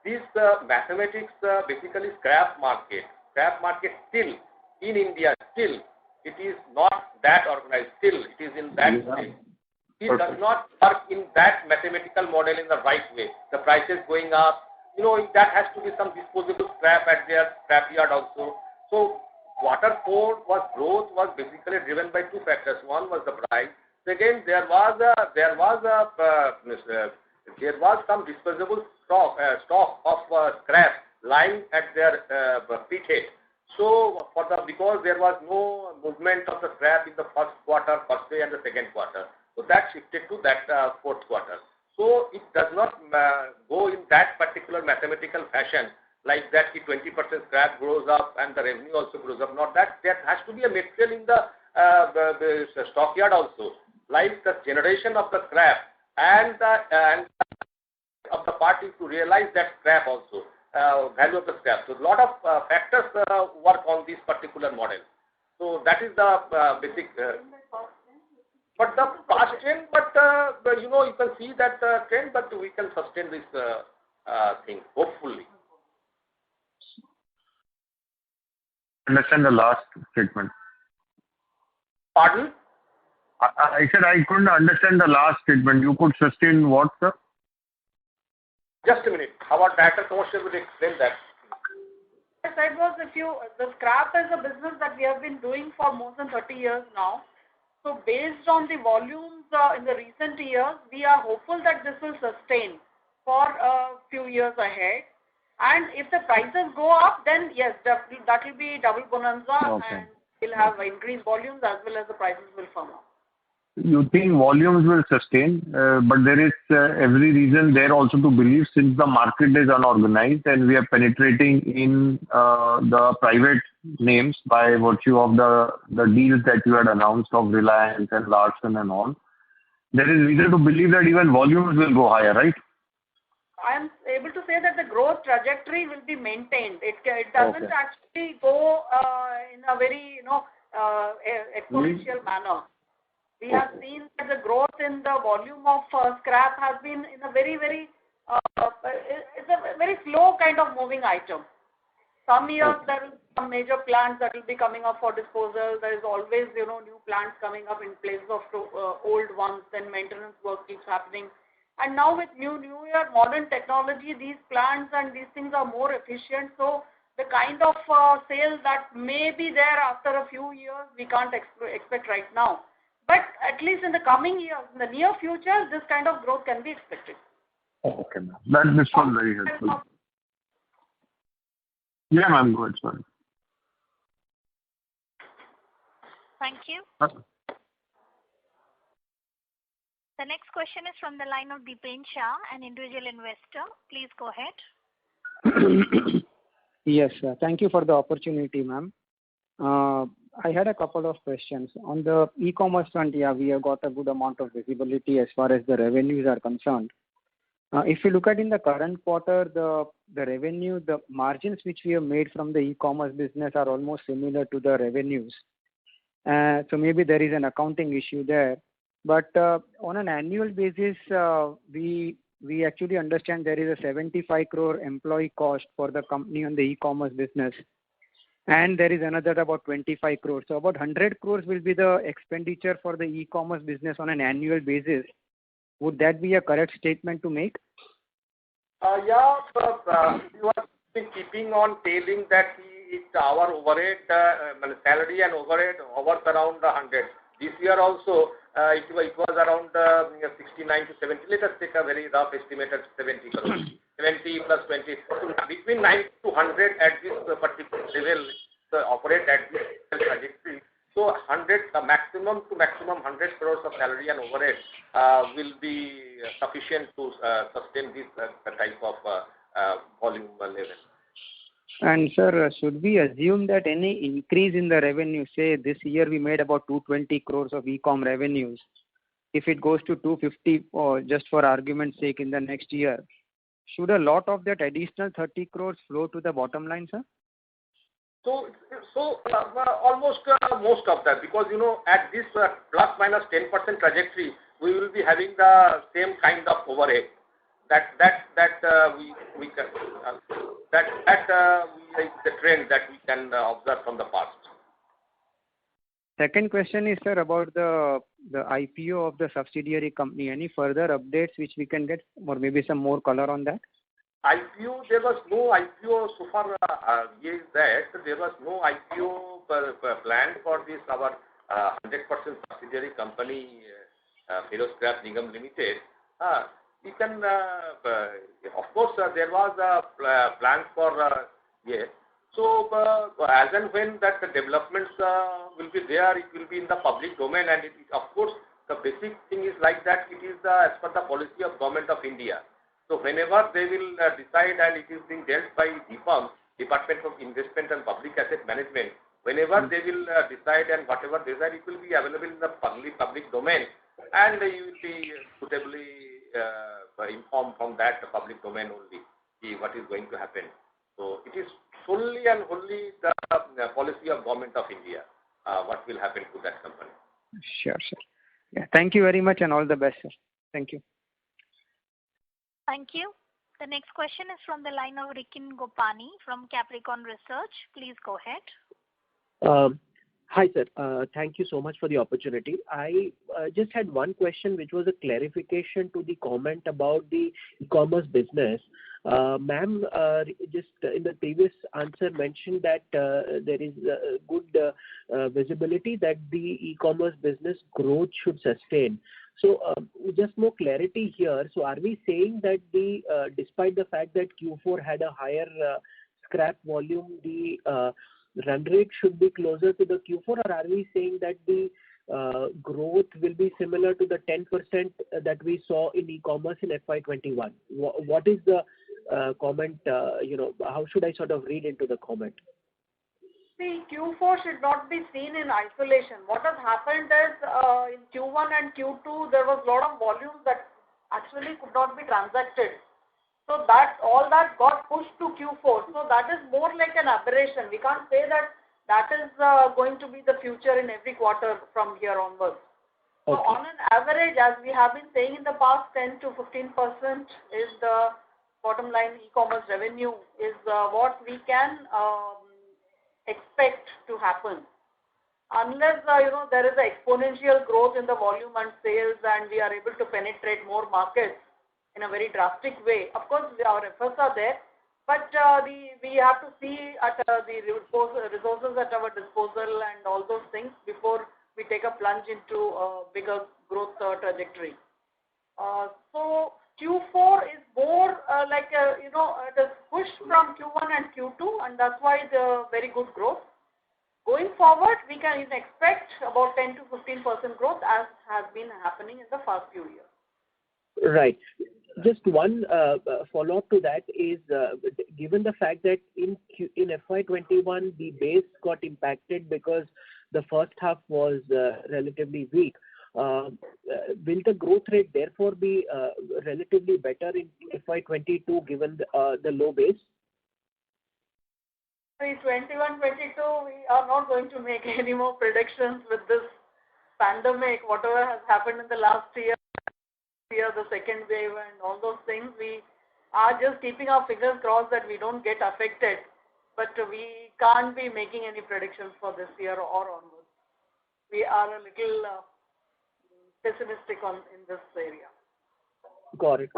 Speaker 4: This mathematics, basically scrap market still in India, still it is not that organized, still it is in that state. It does not work in that mathematical model in the right way. The prices going up, that has to be some disposable scrap at their scrap yard also. So Q4 growth was basically driven by two factors. One was the price. Second, there was some disposable stock of scrap lying at their pit head. So because there was no movement of the scrap in the first day and the second quarter, so that shifted to that fourth quarter. So it does not go in that particular mathematical fashion like that. 20% scrap grows up and the revenue also grows up. Not that. There has to be a material in the stockyard also, like the generation of the scrap and of the party to realize that scrap also, value of the scrap. So a lot of factors work on this particular model. So that is the basic. But the past trend, you can see that trend, but we can sustain this thing, hopefully.
Speaker 8: Understand the last statement.
Speaker 4: Pardon?
Speaker 8: I said I couldn't understand the last statement. You could sustain what, sir?
Speaker 4: Just a minute. Our Director Commercial will explain that.
Speaker 3: What I said was, the scrap is a business that we have been doing for more than 30 years now. So based on the volumes in the recent years, we are hopeful that this will sustain for a few years ahead. And if the prices go up, then yes, that will be double bonanza,
Speaker 8: okay.
Speaker 3: And we'll have increased volumes as well as the prices will firm up.
Speaker 8: You think volumes will sustain, but there is every reason there also to believe, since the market is unorganized and we are penetrating in the private names by virtue of the deals that you had announced of Reliance and Larsen and all. There is reason to believe that even volumes will go higher, right?
Speaker 3: I am able to say that the growth trajectory will be maintained. It doesn't actually go in a very exponential manner. We have seen that the growth in the volume of scrap has been in a very, very it's a very slow kind of moving item. Some years there will be some major plants that will be coming up for disposal. There is always, new plants coming up in place of old ones. Then maintenance work keeps happening. And now with newer modern technology, these plants and these things are more efficient. So the kind of sales that may be there after a few years, we can't expect right now. But at least in the coming years, in the near future, this kind of growth can be expected.
Speaker 8: Okay, ma'am. This was very helpful. Yeah, ma'am, go ahead, sorry.
Speaker 1: Thank you. The next question is from the line of Dipen Shah, an individual investor. Please go ahead.
Speaker 9: Yes, sir. Thank you for the opportunity, ma'am. I had a couple of questions. On the e-commerce front, we have got a good amount of visibility as far as the revenues are concerned. If you look at in the current quarter, the revenue, the margins which we have made from the e-commerce business are almost similar to the revenues. So maybe there is an accounting issue there. But on an annual basis, we actually understand there is a 75 crore employee cost for the company on the e-commerce business. And there is another about 25 crores. So about 100 crores will be the expenditure for the e-commerce business on an annual basis. Would that be a correct statement to make?
Speaker 4: You are keeping on telling that our overhead, salary and overhead hovers around 100. This year also, it was around 69 to 70. Let us take a very rough estimate at 70 crores. 70 plus 20. Between 90 to 100 at this particular level, the operate at this trajectory. So 100, maximum 100 crores of salary and overhead will be sufficient to sustain this type of volume level.
Speaker 9: And sir, should we assume that any increase in the revenue, say this year we made about 220 crores of e-com revenues, if it goes to 250 or just for argument's sake in the next year, should a lot of that additional 30 crores flow to the bottom line, sir?
Speaker 4: So almost most of that, because at this plus minus 10% trajectory, we will be having the same kind of overhead. That we can the trend that we can observe from the past.
Speaker 9: Second question is, sir, about the IPO of the subsidiary company. Any further updates which we can get, or maybe some more color on that?
Speaker 4: IPO, there was no IPO so far. Yes, that there was no IPO planned for this our 100% subsidiary company, Ferroscrap Nigam Limited. We can, of course, there was a plan for yes. So as and when that the developments will be there, it will be in the public domain, and of course the basic thing is like that. It is as per the policy of Government of India. So whenever they will decide, and it is being dealt by DIPAM, Department of Investment and Public Asset Management, whenever they will decide and whatever they decide, it will be available in the public domain, and you will be suitably informed from that public domain only what is going to happen. So it is solely and wholly the policy of Government of India what will happen to that company.
Speaker 9: Sure, sir. Yeah, thank you very much and all the best, sir. Thank you.
Speaker 1: Thank you. The next question is from the line of Rikin Gopani from Capricorn Research. Please go ahead.
Speaker 10: Hi, sir. Thank you so much for the opportunity. I just had one question, which was a clarification to the comment about the e-commerce business. Ma'am, just in the previous answer mentioned that there is good visibility that the e-commerce business growth should sustain. So just more clarity here. So are we saying that despite the fact that Q4 had a higher scrap volume, the run rate should be closer to the Q4, or are we saying that the growth will be similar to the 10% that we saw in e-commerce in FY21? What is the comment? How should I sort of read into the comment?
Speaker 3: See, Q4 should not be seen in isolation. What has happened is in Q1 and Q2 there was a lot of volumes that actually could not be transacted. So all that got pushed to Q4. So that is more like an aberration. We can't say that is going to be the future in every quarter from here onwards. So on an average, as we have been saying in the past, 10 to 15% is the bottom line e-commerce revenue is what we can expect to happen. Unless, there is an exponential growth in the volume and sales and we are able to penetrate more markets in a very drastic way. Of course, our efforts are there, but we have to see at the resources at our disposal and all those things before we take a plunge into a bigger growth trajectory. So Q4 is more it is pushed from Q1 and Q2, and that's why the very good growth. Going forward, we can even expect about 10 to 15% growth as has been happening in the past few years.
Speaker 10: Right. Just one follow-up to that is, given the fact that in FY21 the base got impacted because the first half was relatively weak, will the growth rate therefore be relatively better in FY22 given the low base?
Speaker 3: In 21-22, we are not going to make any more predictions with this pandemic. Whatever has happened in the last year, the second wave and all those things, we are just keeping our fingers crossed that we don't get affected. But we can't be making any predictions for this year or onwards. We are a little pessimistic in this area.
Speaker 10: Got it.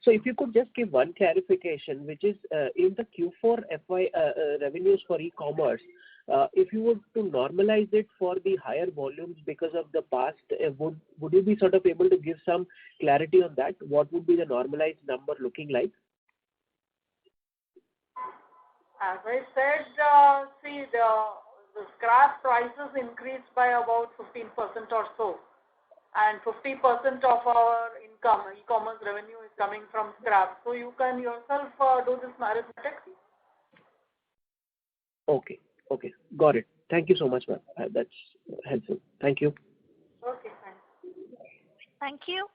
Speaker 10: So if you could just give one clarification, which is in the Q4 FY revenues for e-commerce, if you were to normalize it for the higher volumes because of the past, would you be sort of able to give some clarity on that? What would be the normalized number looking like?
Speaker 3: As I said, the scrap prices increased by about 15% or so. And 50% of our income, e-commerce revenue, is coming from scrap. So you can yourself do this arithmetic.
Speaker 10: Okay. Got it. Thank you so much, ma'am. That's helpful. Thank you.
Speaker 3: Okay, thanks.
Speaker 1: Thank you.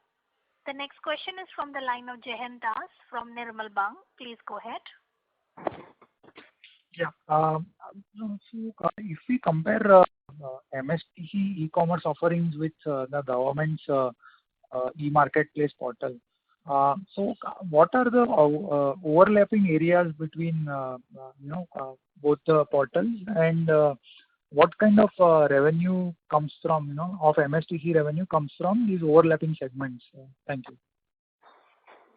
Speaker 1: The next question is from the line of Jehen Das from Nirmal Bang. Please go ahead.
Speaker 11: Yeah. So if we compare MSTC e-commerce offerings with the government's e-marketplace portal, so what are the overlapping areas between both the portals, and what kind of revenue comes from of MSTC revenue comes from these overlapping segments? Thank you.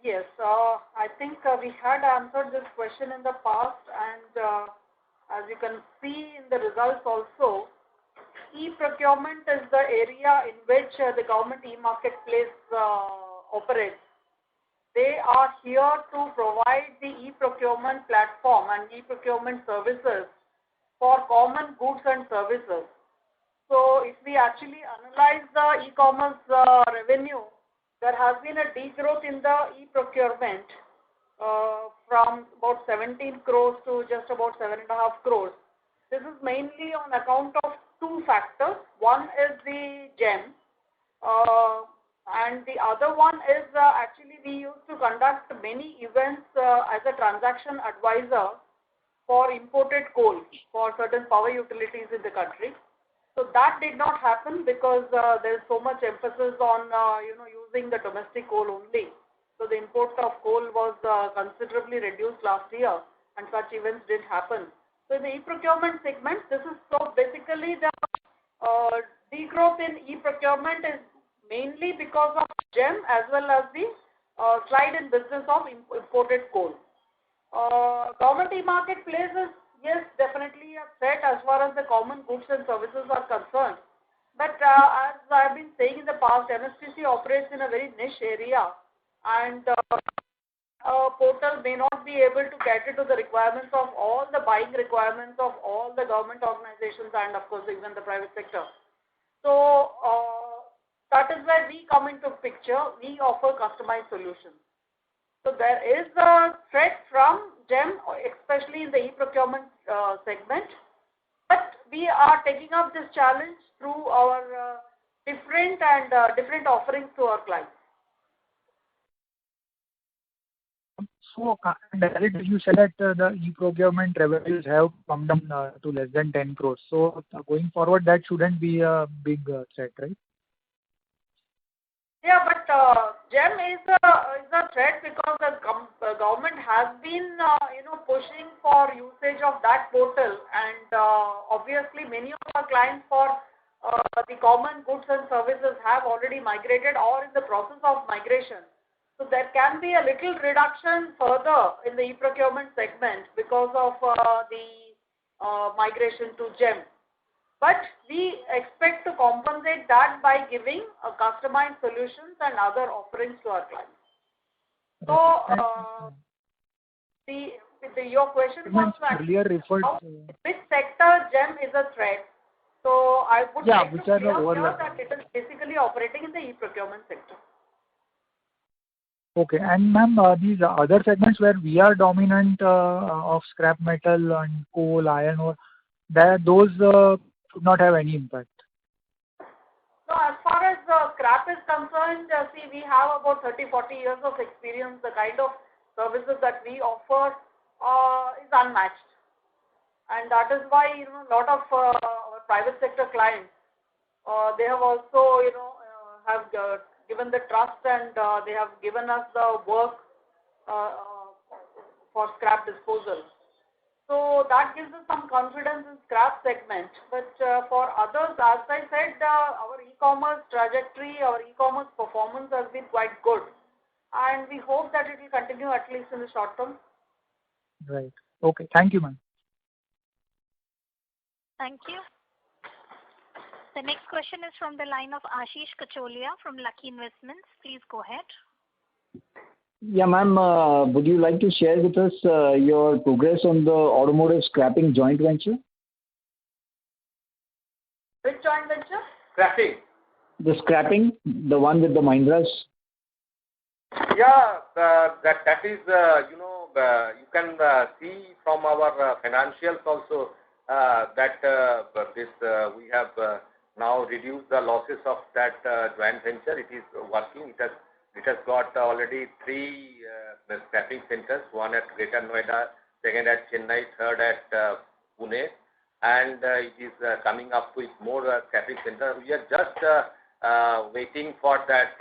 Speaker 3: Yes, I think we had answered this question in the past, and as you can see in the results also, e-procurement is the area in which the government e-marketplace operates. They are here to provide the e-procurement platform and e-procurement services for common goods and services. So if we actually analyze the e-commerce revenue, there has been a degrowth in the e-procurement from about 17 crores to just about 7.5 crores. This is mainly on account of two factors. One is the GEM, and the other one is actually we used to conduct many events as a transaction advisor for imported coal for certain power utilities in the country. So that did not happen because there is so much emphasis on using the domestic coal only. So the import of coal was considerably reduced last year, and such events didn't happen. So in the e-procurement segment, this is so basically the degrowth in e-procurement is mainly because of GEM as well as the slide in business of imported coal. Government e-marketplace is, yes, definitely a threat as far as the common goods and services are concerned. But as I've been saying in the past, MSTC operates in a very niche area, and a portal may not be able to cater to the requirements of all the buying requirements of all the government organizations and, of course, even the private sector. So that is where we come into picture. We offer customized solutions. So there is a threat from GEM, especially in the e-procurement segment. But we are taking up this challenge through our different offerings to our clients.
Speaker 11: So, you said that the e-procurement revenues have come down to less than 10 crores. So, going forward, that shouldn't be a big threat, right?
Speaker 3: Yeah, but GEM is a threat because the government has been pushing for usage of that portal, and obviously many of our clients for the common goods and services have already migrated or in the process of migration. So there can be a little reduction further in the e-procurement segment because of the migration to GEM. But we expect to compensate that by giving customized solutions and other offerings to our clients. So, your question was which sector GEM is a threat. So I would like to clear here that it is basically operating in the e-procurement sector.
Speaker 11: Okay, and ma'am, these other segments where we are dominant of scrap metal and coal, iron ore, those should not have any impact.
Speaker 3: No, as far as scrap is concerned, see, we have about 30-40 years of experience. The kind of services that we offer is unmatched, and that is why a lot of our private sector clients they have also have given the trust, and they have given us the work for scrap disposal. So that gives us some confidence in scrap segment. But for others, as I said, our e-commerce trajectory, our e-commerce performance has been quite good, and we hope that it will continue at least in the short term.
Speaker 11: Right. Okay. Thank you, ma'am.
Speaker 1: Thank you. The next question is from the line of Ashish Kacholia from Lucky Investments. Please go ahead.
Speaker 12: Yeah, ma'am, would you like to share with us your progress on the automotive scrapping joint venture?
Speaker 3: Which joint venture?
Speaker 4: Scrapping.
Speaker 12: The scrapping, the one with the Mahindras.
Speaker 4: Yeah, that is, you can see from our financials also that we have now reduced the losses of that joint venture. It is working. It has got already 3 scrapping centers, one at Greater Noida, second at Chennai, third at Pune, and it is coming up with more scrapping centers. We are just waiting for that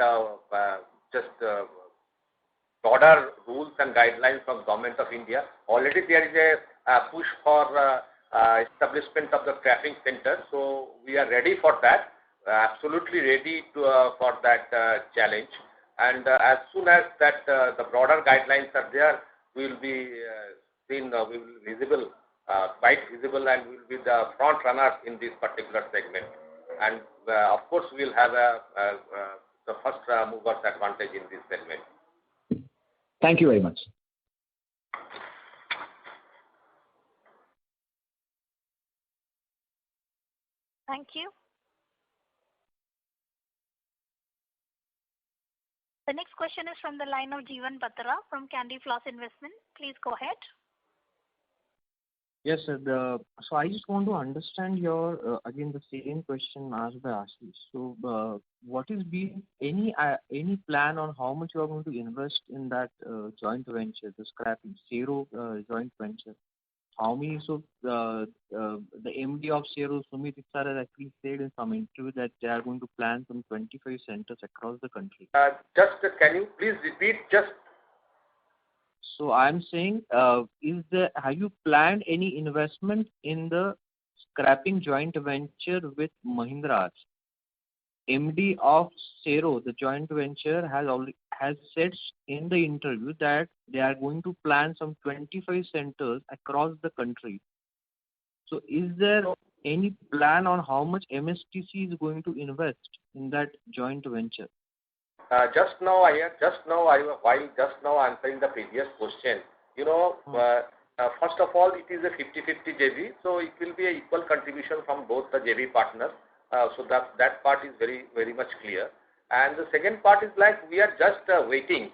Speaker 4: broader rules and guidelines from Government of India. Already there is a push for establishment of the scrapping center, so we are ready for that, absolutely ready for that challenge. And as soon as that the broader guidelines are there, we will be seen, we will be visible, quite visible, and we will be the front runners in this particular segment. And of course, we will have the first movers advantage in this segment.
Speaker 12: Thank you very much.
Speaker 1: Thank you. The next question is from the line of Jeevan Batra from Candy Floss Investment. Please go ahead.
Speaker 13: Yes, sir. So I just want to understand your again the same question asked by Ashish. So what is being any plan on how much you are going to invest in that joint venture, the scrapping Sero joint venture? How many? So the MD of Sero, Sumit Issar, has actually said in some interview that they are going to plan some 25 centers across the country.
Speaker 4: Can you please repeat just?
Speaker 13: So I'm saying, have you planned any investment in the scrapping joint venture with Mahindra? MD of Sero, the joint venture, has said in the interview that they are going to plan some 25 centers across the country. So is there any plan on how much MSTC is going to invest in that joint venture?
Speaker 4: While just now answering the previous question, first of all, it is a 50-50 JV, so it will be an equal contribution from both the JV partners. So that part is very, very much clear. And the second part is like we are just waiting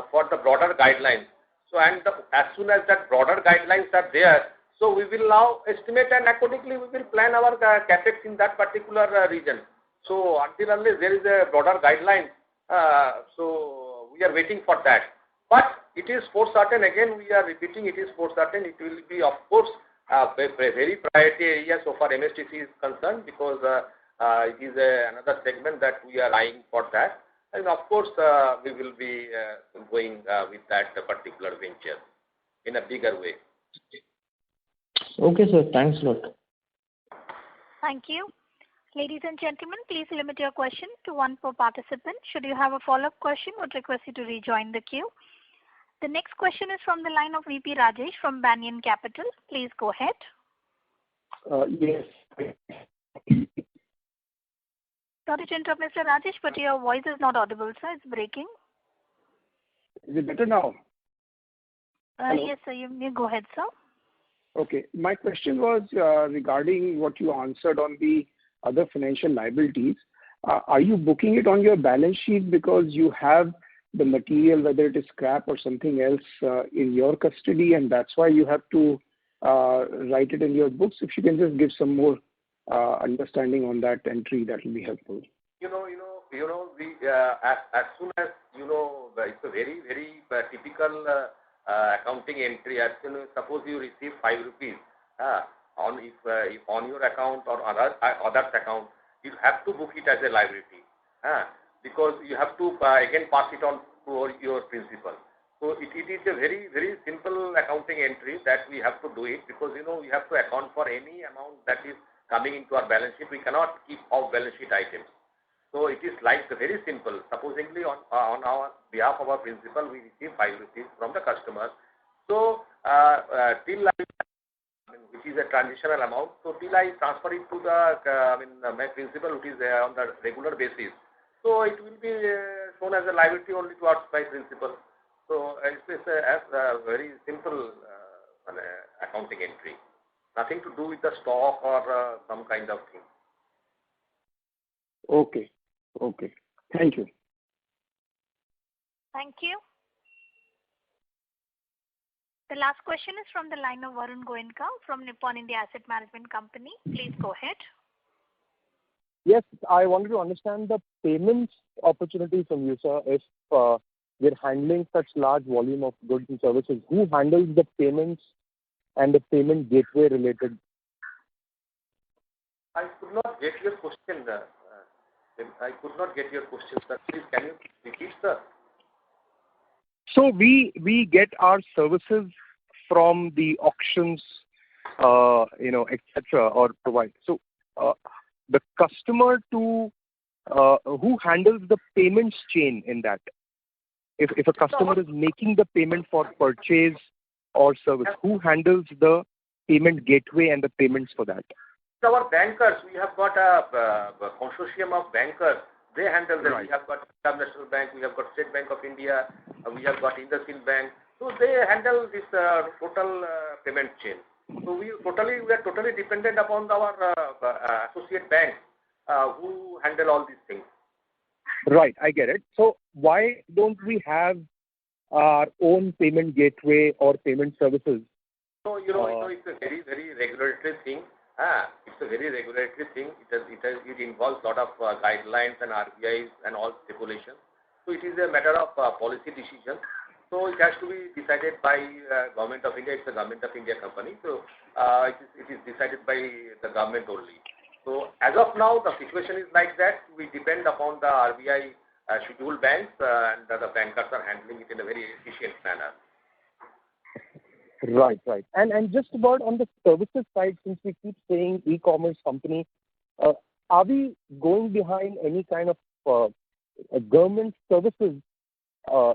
Speaker 4: for the broader guidelines. So as soon as that broader guidelines are there, so we will now estimate, and accordingly we will plan our capex in that particular region. So unless there is a broader guideline, so we are waiting for that. But it is for certain, again we are repeating, it is for certain, it will be of course very priority area so far MSTC is concerned, because it is another segment that we are eyeing for that. And of course, we will be going with that particular venture in a bigger way.
Speaker 13: Okay, sir. Thanks a lot.
Speaker 1: Thank you. Ladies and gentlemen, please limit your question to one per participant. Should you have a follow-up question, would request you to rejoin the queue. The next question is from the line of VP Rajesh from Banyan Capital. Please go ahead.
Speaker 7: Yes.
Speaker 1: Sorry to interrupt, Mr. Rajesh, but your voice is not audible, sir. It's breaking.
Speaker 7: Is it better now?
Speaker 1: Yes, sir. You may go ahead, sir.
Speaker 7: Okay. My question was regarding what you answered on the other financial liabilities. Are you booking it on your balance sheet because you have the material, whether it is scrap or something else, in your custody, and that's why you have to write it in your books? If you can just give some more understanding on that entry, that will be helpful.
Speaker 4: We as soon as it's a very typical accounting entry. As soon as suppose you receive 5 rupees on if on your account or others account, you have to book it as a liability because you have to again pass it on to your principal. So it is a very simple accounting entry that we have to do it because we have to account for any amount that is coming into our balance sheet. We cannot keep off balance sheet items. So it is like very simple. Supposingly on our behalf of our principal, we receive 5 rupees from the customer. So till which is a transitional amount. So till I transfer it to my principal, which is on the regular basis. So it will be shown as a liability only towards my principal. So it's a very simple accounting entry. Nothing to do with the stock or some kind of thing.
Speaker 7: Okay. Thank you.
Speaker 1: Thank you. The last question is from the line of Varun Goenka from Nippon India Asset Management Company. Please go ahead.
Speaker 7: Yes, I wanted to understand the payments opportunity from you, sir. If we're handling such large volume of goods and services, who handles the payments and the payment gateway related?
Speaker 4: I could not get your question, sir. Please, can you repeat, sir?
Speaker 7: So we get our services from the auctions, etc. or provide. So the customer to who handles the payments chain in that? If a customer is making the payment for purchase or service, who handles the payment gateway and the payments for that?
Speaker 4: Our bankers, we have got a consortium of bankers. They handle that.
Speaker 7: Right.
Speaker 4: We have got Punjab National Bank, we have got State Bank of India, we have got IndusInd Bank. So they handle this total payment chain. So we are totally dependent upon our associate banks who handle all these things.
Speaker 7: Right, I get it. So why don't we have our own payment gateway or payment services?
Speaker 4: So it's a very regulatory thing. It's a very regulatory thing. It involves a lot of guidelines and RBIs and all stipulations. So it is a matter of policy decision. So it has to be decided by Government of India. It's a Government of India company. So it is decided by the government only. So as of now, the situation is like that. We depend upon the RBI scheduled banks and the bankers are handling it in a very efficient manner.
Speaker 7: Right. And just about on the services side, since we keep saying e-commerce company, are we going behind any kind of government services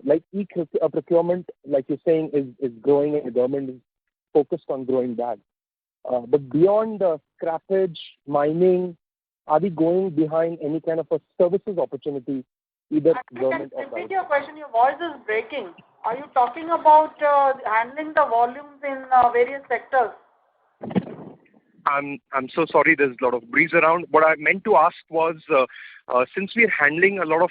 Speaker 7: like e-procurement, like you're saying, is growing and the government is focused on growing that? But beyond scrappage, mining, are we going behind any kind of a services opportunity, either government or private?
Speaker 3: Repeat your question. Your voice is breaking. Are you talking about handling the volumes in various sectors?
Speaker 7: I'm so sorry. There's a lot of breeze around. What I meant to ask was, since we're handling a lot of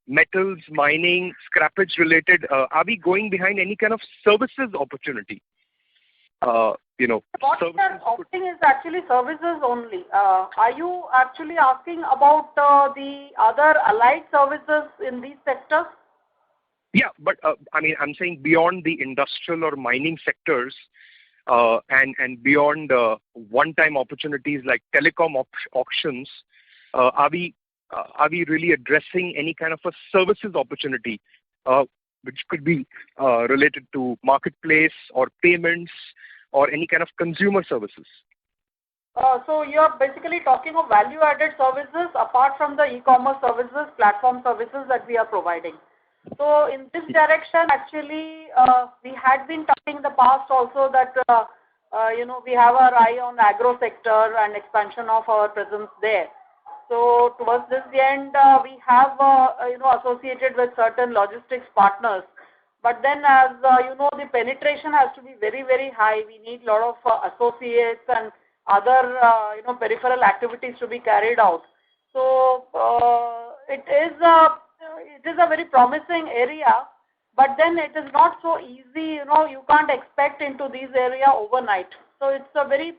Speaker 7: metals, mining, scrappage related, are we going behind any kind of services opportunity?
Speaker 3: What we are opting is actually services only. Are you actually asking about the other allied services in these sectors?
Speaker 7: Yeah, but I'm saying beyond the industrial or mining sectors, and beyond one-time opportunities like telecom auctions, are we
Speaker 14: are we really addressing any kind of a services opportunity, which could be related to marketplace or payments or any kind of consumer services?
Speaker 3: So you're basically talking of value-added services apart from the e-commerce services, platform services that we are providing. So in this direction, actually, we had been talking in the past also that, we have our eye on agro sector and expansion of our presence there. So towards this end, we have, associated with certain logistics partners. But then as, the penetration has to be very, very high. We need a lot of associates and other, peripheral activities to be carried out. So it is a very promising area, but then it is not so easy. You can't expect into these area overnight. So it's a very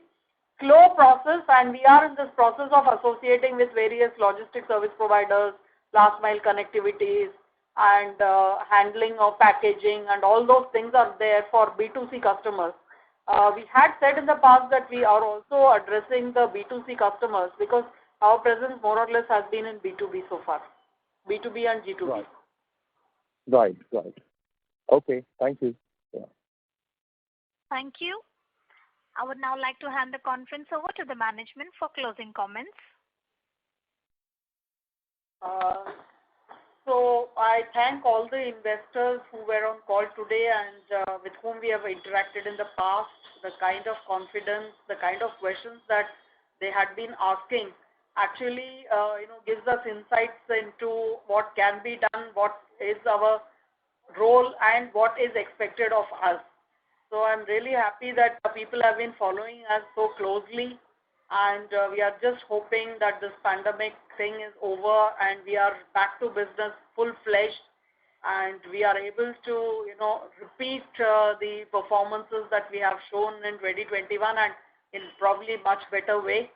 Speaker 3: slow process, and we are in this process of associating with various logistic service providers, last mile connectivities, and handling of packaging, and all those things are there for B2C customers. We had said in the past that we are also addressing the B2C customers because our presence more or less has been in B2B so far, B2B and G2B.
Speaker 7: Right. Okay, thank you. Yeah.
Speaker 1: Thank you. I would now like to hand the conference over to the management for closing comments.
Speaker 3: So I thank all the investors who were on call today and with whom we have interacted in the past. The kind of confidence, the kind of questions that they had been asking actually, gives us insights into what can be done, what is our role, and what is expected of us. So I'm really happy that people have been following us so closely, and we are just hoping that this pandemic thing is over and we are back to business full-fledged, and we are able to, repeat the performances that we have shown in 2021 and in probably much better way.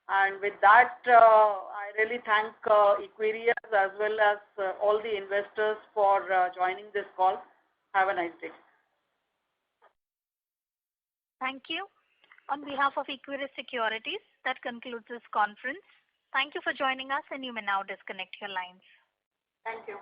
Speaker 3: And with that, I really thank Equirus as well as all the investors for joining this call. Have a nice day.
Speaker 1: Thank you. On behalf of Equirus Securities, that concludes this conference. Thank you for joining us, and you may now disconnect your lines.
Speaker 3: Thank you.